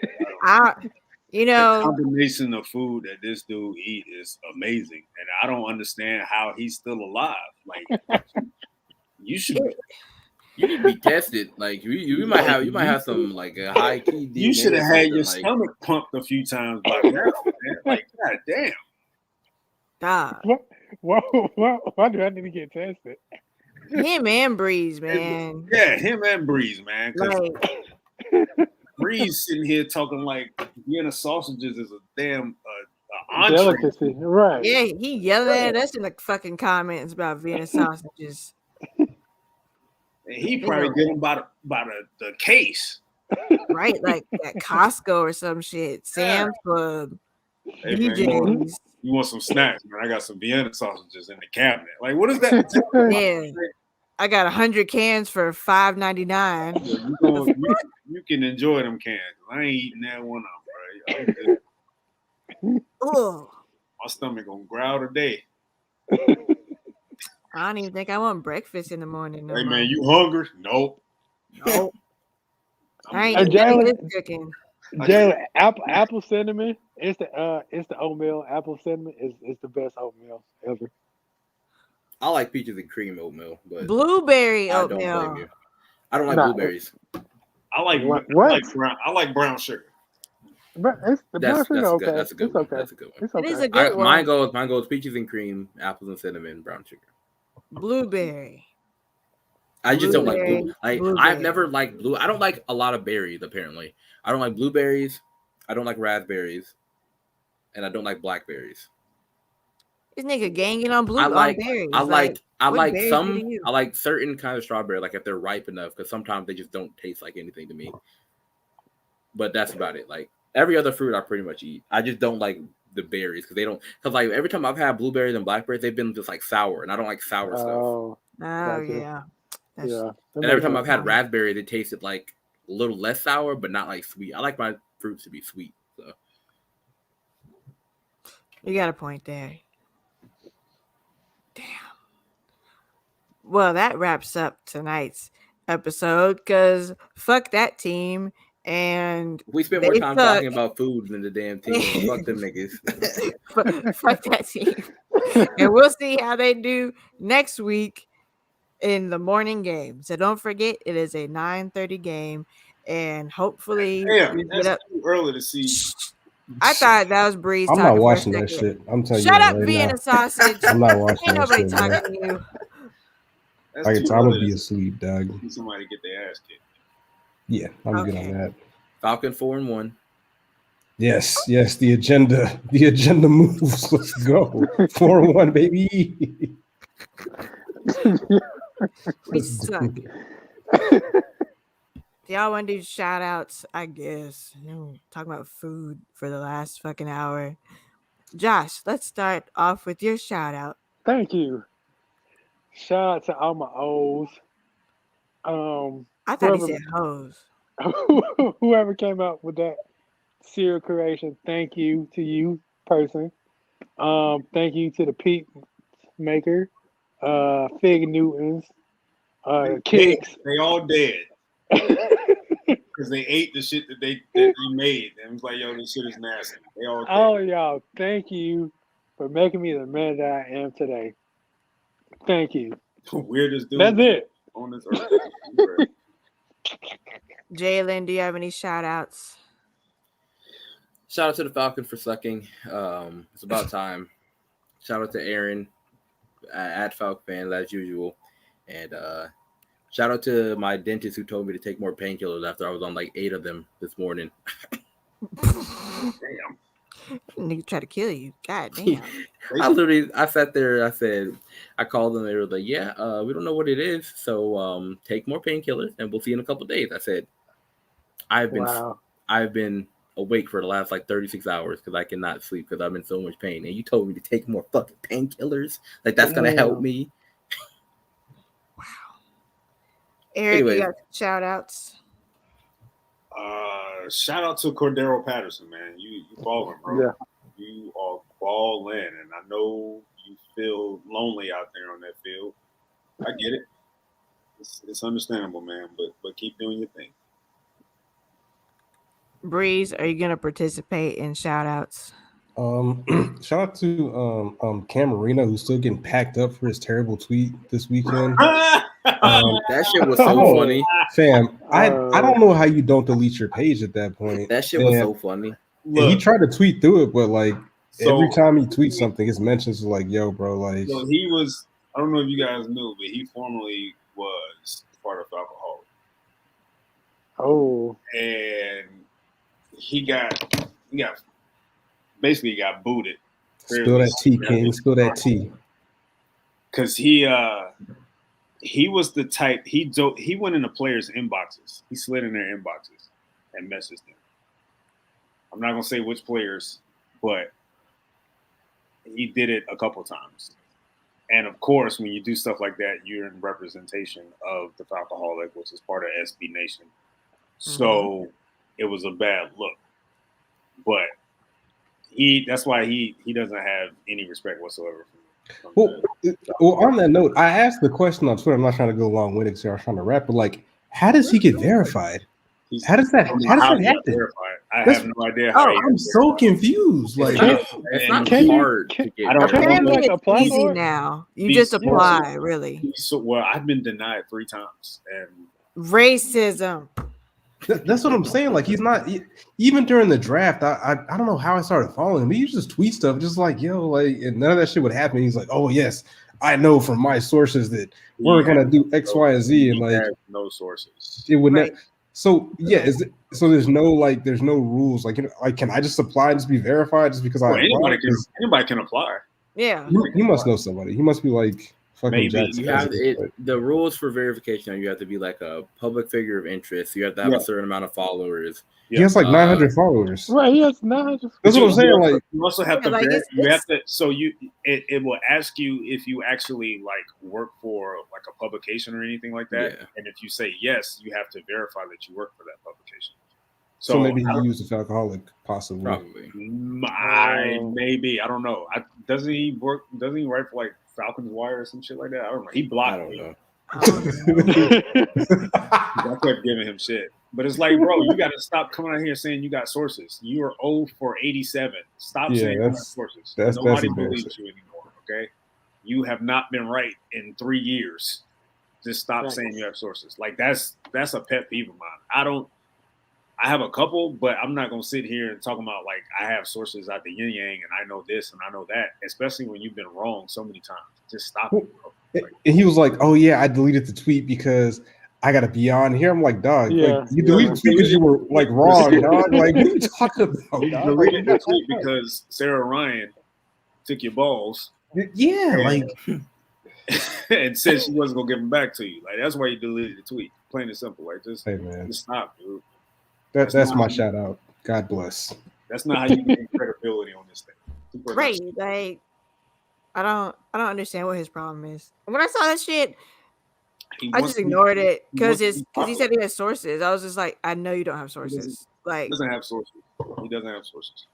in my life. You The know, combination of food that this dude eat is amazing, and I don't understand how he's still alive. Like, you should you need to be tested. Like you might have some like a high key. you DNA should have or had your something, like, stomach pumped a few times by now, man. Like, god damn. dog. Why do I need to get tested? Him and Breeze, man. Yeah, him and Breeze, man. Because Like, Breeze sitting here talking like Vienna sausages is a damn entree. Delicacy, right? yeah, he yelling at us in the fucking comments about Vienna sausages. And he probably get them by the case. Right? Like at Costco or some shit. Sam's Club. Hey, man, BJ's. you want some snacks, man? I got some Vienna sausages in the cabinet. Like, what is that? Yeah. I got 100 cans for $5.99. You can enjoy them cans. I ain't eating that one up, bro. I'm good. Ugh. My stomach gonna growl today. I don't even think I want breakfast in the morning. No Hey, more. man, you hungry? Nope. Nope. I ain't Hey, eating none of Jalen- this chicken. Jalen, apple cinnamon. It's the oatmeal. Apple cinnamon is the best oatmeal ever. I like peaches and cream oatmeal, but Blueberry I don't blame oatmeal. you. I don't like Nah. blueberries. I like What? I like brown sugar. But it's the brown That's sugar good. okay. That's a good It's one. okay. That's a good one. It's It okay. is a good one. Mine goes peaches and cream, apples and cinnamon, brown sugar. Blueberry. I just don't like Blueberry, blue. I've blueberry. never liked blue. I don't like a lot of berries. Apparently, I don't like blueberries. I don't like raspberries, and I don't like blackberries. This nigga ganging on I like on berries. I like what berries some do you? I like certain kind of strawberry, like if they're ripe enough, because sometimes they just don't taste like anything to me. But that's about it. Like every other fruit I pretty much eat. I just don't like the berries because like every time I've had blueberries and blackberries, they've been just like sour, and I don't like sour stuff. Oh, Oh Gotcha. yeah. That's, yeah. And every time I've had raspberry, it tasted like a little less sour, but not like sweet. I like my fruits to be sweet. So You got a point there. Damn. Well, that wraps up tonight's episode because fuck that team. And we spent more They time suck. talking about food than the damn team. Fuck them niggas. fuck that team. And we'll see how they do next week in the morning game. So don't forget, it is a 9:30 game. And hopefully Damn, we that's get up. too early to see. I thought that was Breeze. I'm not talking for a watching that second. shit. I'm telling you Shut that up, right Vienna now. sausage. I'm not watching Ain't that nobody shit, bro. talking to you. That's I can too tell I'm early gonna be to asleep, dog. see somebody get their ass kicked. Yeah, I'm good Okay. on that. Falcon 4-1. Yes, the agenda moves. Let's go. 4-1, baby. We suck. Do y'all want to do shout outs? I guess. Talking about food for the last fucking hour. Josh, let's start off with your shout out. Thank you. Shout out to all my O's. I thought he Whoever- said hoes. Whoever came up with that cereal creation, thank you to you, person. Thank you to the Peak Maker, Fig Newtons, Kicks. They all dead because they ate the shit that they made, and it was like, yo, this shit is nasty. They all dead. All y'all, thank you for making me the man that I am today. Thank you. Weirdest dude. That's it. On this earth. Jalen, do you have any shout outs? Shout out to the Falcon for sucking. It's about time. Shout out to Aaron at Falcon Fan as usual, and shout out to my dentist who told me to take more painkillers after I was on like 8 of them this morning. Damn. Nigga try to kill you. God damn. I sat there. I called them. They were like, "Yeah, we don't know what it is, so take more painkillers, and we'll see you in a couple of days." I said, "I've been awake for the last like 36 hours because I cannot sleep because I'm in so much pain, and you told me to take more fucking painkillers. Like that's gonna help me." Wow. Eric, Anyways. you got shout outs? Shout out to Cordero Patterson, man. You balling, bro. Yeah. You are balling, and I know you feel lonely out there on that field. I get it. It's understandable, man. But keep doing your thing. Breeze, are you gonna participate in shout outs? Shout out to Cam Marino, who's still getting packed up for his terrible tweet this weekend. That shit was so funny. Fam, I don't know how you don't delete your page at that point. That shit was so funny. And he tried to tweet through it, but like every time he tweets something, his mentions are like, "Yo, bro, like." So he was. I don't know if you guys knew, but he formerly was part of alcohol. Oh. And he got basically got booted. Spill that tea, King. Spill that tea. Because he was the type he went into players' inboxes. He slid in their inboxes and messaged them. I'm not gonna say which players, but he did it a couple times. And of course, when you do stuff like that, you're in representation of the Falcoholic, which is part of SB Nation. So it was a bad look. But that's why he doesn't have any respect whatsoever from well, on that note, I asked the question on Twitter. I'm not trying to go long winded because I was trying to rap, but like, how does he get verified? How does that happen? I have no idea how. I'm so confused. Like, it's not hard to get. I don't Apparently like it's apply easy for it? now. You just apply, really. So well, I've been denied 3 times, and Racism. That's what I'm saying. Like, he's not even during the draft. I don't know how I started following him. He used to just tweet stuff, just like, yo, like, and none of that shit would happen. He's like, oh yes, I know from my sources that we're gonna do X, Y, and Z, and like, no sources. It would not. So yeah, so there's no rules. Like, can I just apply and just be verified just because anybody can apply. Yeah, he must know somebody. He must be like fucking Maybe. Jackson. You have the rules for verification are you have to be like a public figure of interest. You have to have a certain amount of followers. He has like 900 followers. Right, he has 900. That's what I'm saying. Like, you also have to. like you have to. So it will ask you if you actually like work for like a publication or anything like that. Yeah. And if you say yes, you have to verify that you work for that publication. So maybe he used a alcoholic, possibly. Probably. Maybe I don't know. Doesn't he write for like Falcons Wire or some shit like that? I don't know. He blocked. I don't know. I kept giving him shit. But it's like, bro, you got to stop coming out here saying you got sources. You are 0 for 87. Stop saying you got sources. Nobody believes you anymore, okay? You have not been right in 3 years. Just stop saying you have sources. Like, that's a pet peeve of mine. I have a couple, but I'm not going to sit here and talk about, like, I have sources out the yin-yang and I know this and I know that, especially when you've been wrong so many times. Just stop it, bro. And he was like, "Oh yeah, I deleted the tweet because I gotta be on here." I'm like, "Dog, like, you deleted the tweet because you were like wrong, dog. Like, what are you talking about?" You deleted the tweet because Sarah Ryan took your balls. Yeah, like, and said she wasn't gonna give them back to you. Like, that's why you deleted the tweet. Plain and simple. Like, just stop, dude. That's my shout out. God bless. That's not how you get credibility on this thing. Right, like. I don't understand what his problem is. When I saw that shit, I just ignored it because he said he had sources. I was just like, I know you don't have sources. He doesn't have sources. He doesn't have sources.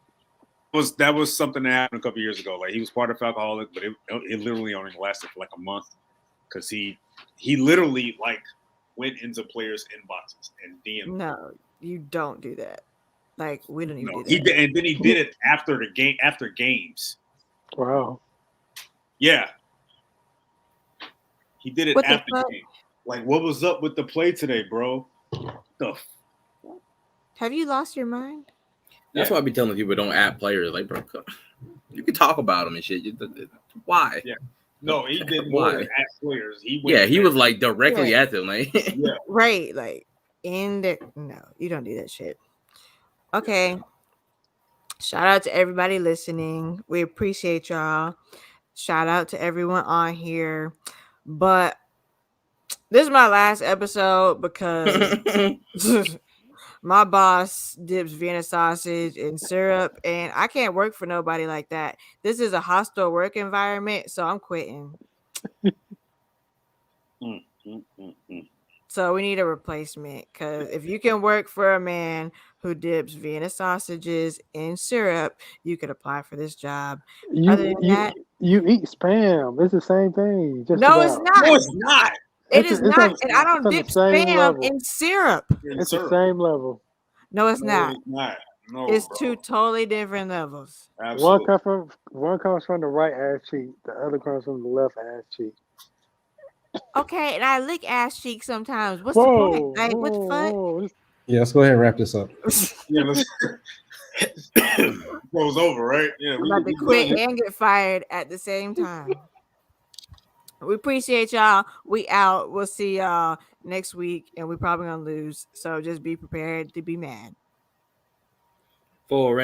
That was something that happened a couple years ago. Like he was part of Alcoholic, but it literally only lasted for like a month because he literally like went into players' inboxes and DM. No, you don't do that. Like we don't even do that. He did, and then he did it after the game, after games. Wow. Yeah, he did it What the after fuck? game. Like, what was up with the play today, bro? Have you lost your mind? That's why I be telling people don't add players. Like, bro, you can talk about them and shit. Why? Yeah. No, he did more than add players. He was like directly at them. Like, yeah. Right. Like in the no, you don't do that shit. Okay. Shout out to everybody listening. We appreciate y'all. Shout out to everyone on here. But this is my last episode because my boss dips Vienna sausage in syrup, and I can't work for nobody like that. This is a hostile work environment, so I'm quitting. So we need a replacement because if you can work for a man who dips Vienna sausages in syrup, you could apply for this job. Other than that, you eat Spam. It's the same thing. Just no, about. it's not. No, it's not. It is not. And I don't dip Spam in syrup. It's the same level. No, it's not. It's not. No, It's bro. two totally different levels. Absolutely. One comes from the right ass cheek. The other comes from the left ass cheek. Okay, and I lick ass cheeks sometimes. What's the point? Like, what the fuck? Yeah, let's go ahead and wrap this up. Yeah, goes over, right? Yeah, I'm about to quit and get fired at the same time. We appreciate y'all. We out. We'll see y'all next week, and we're probably gonna lose. So just be prepared to be mad. for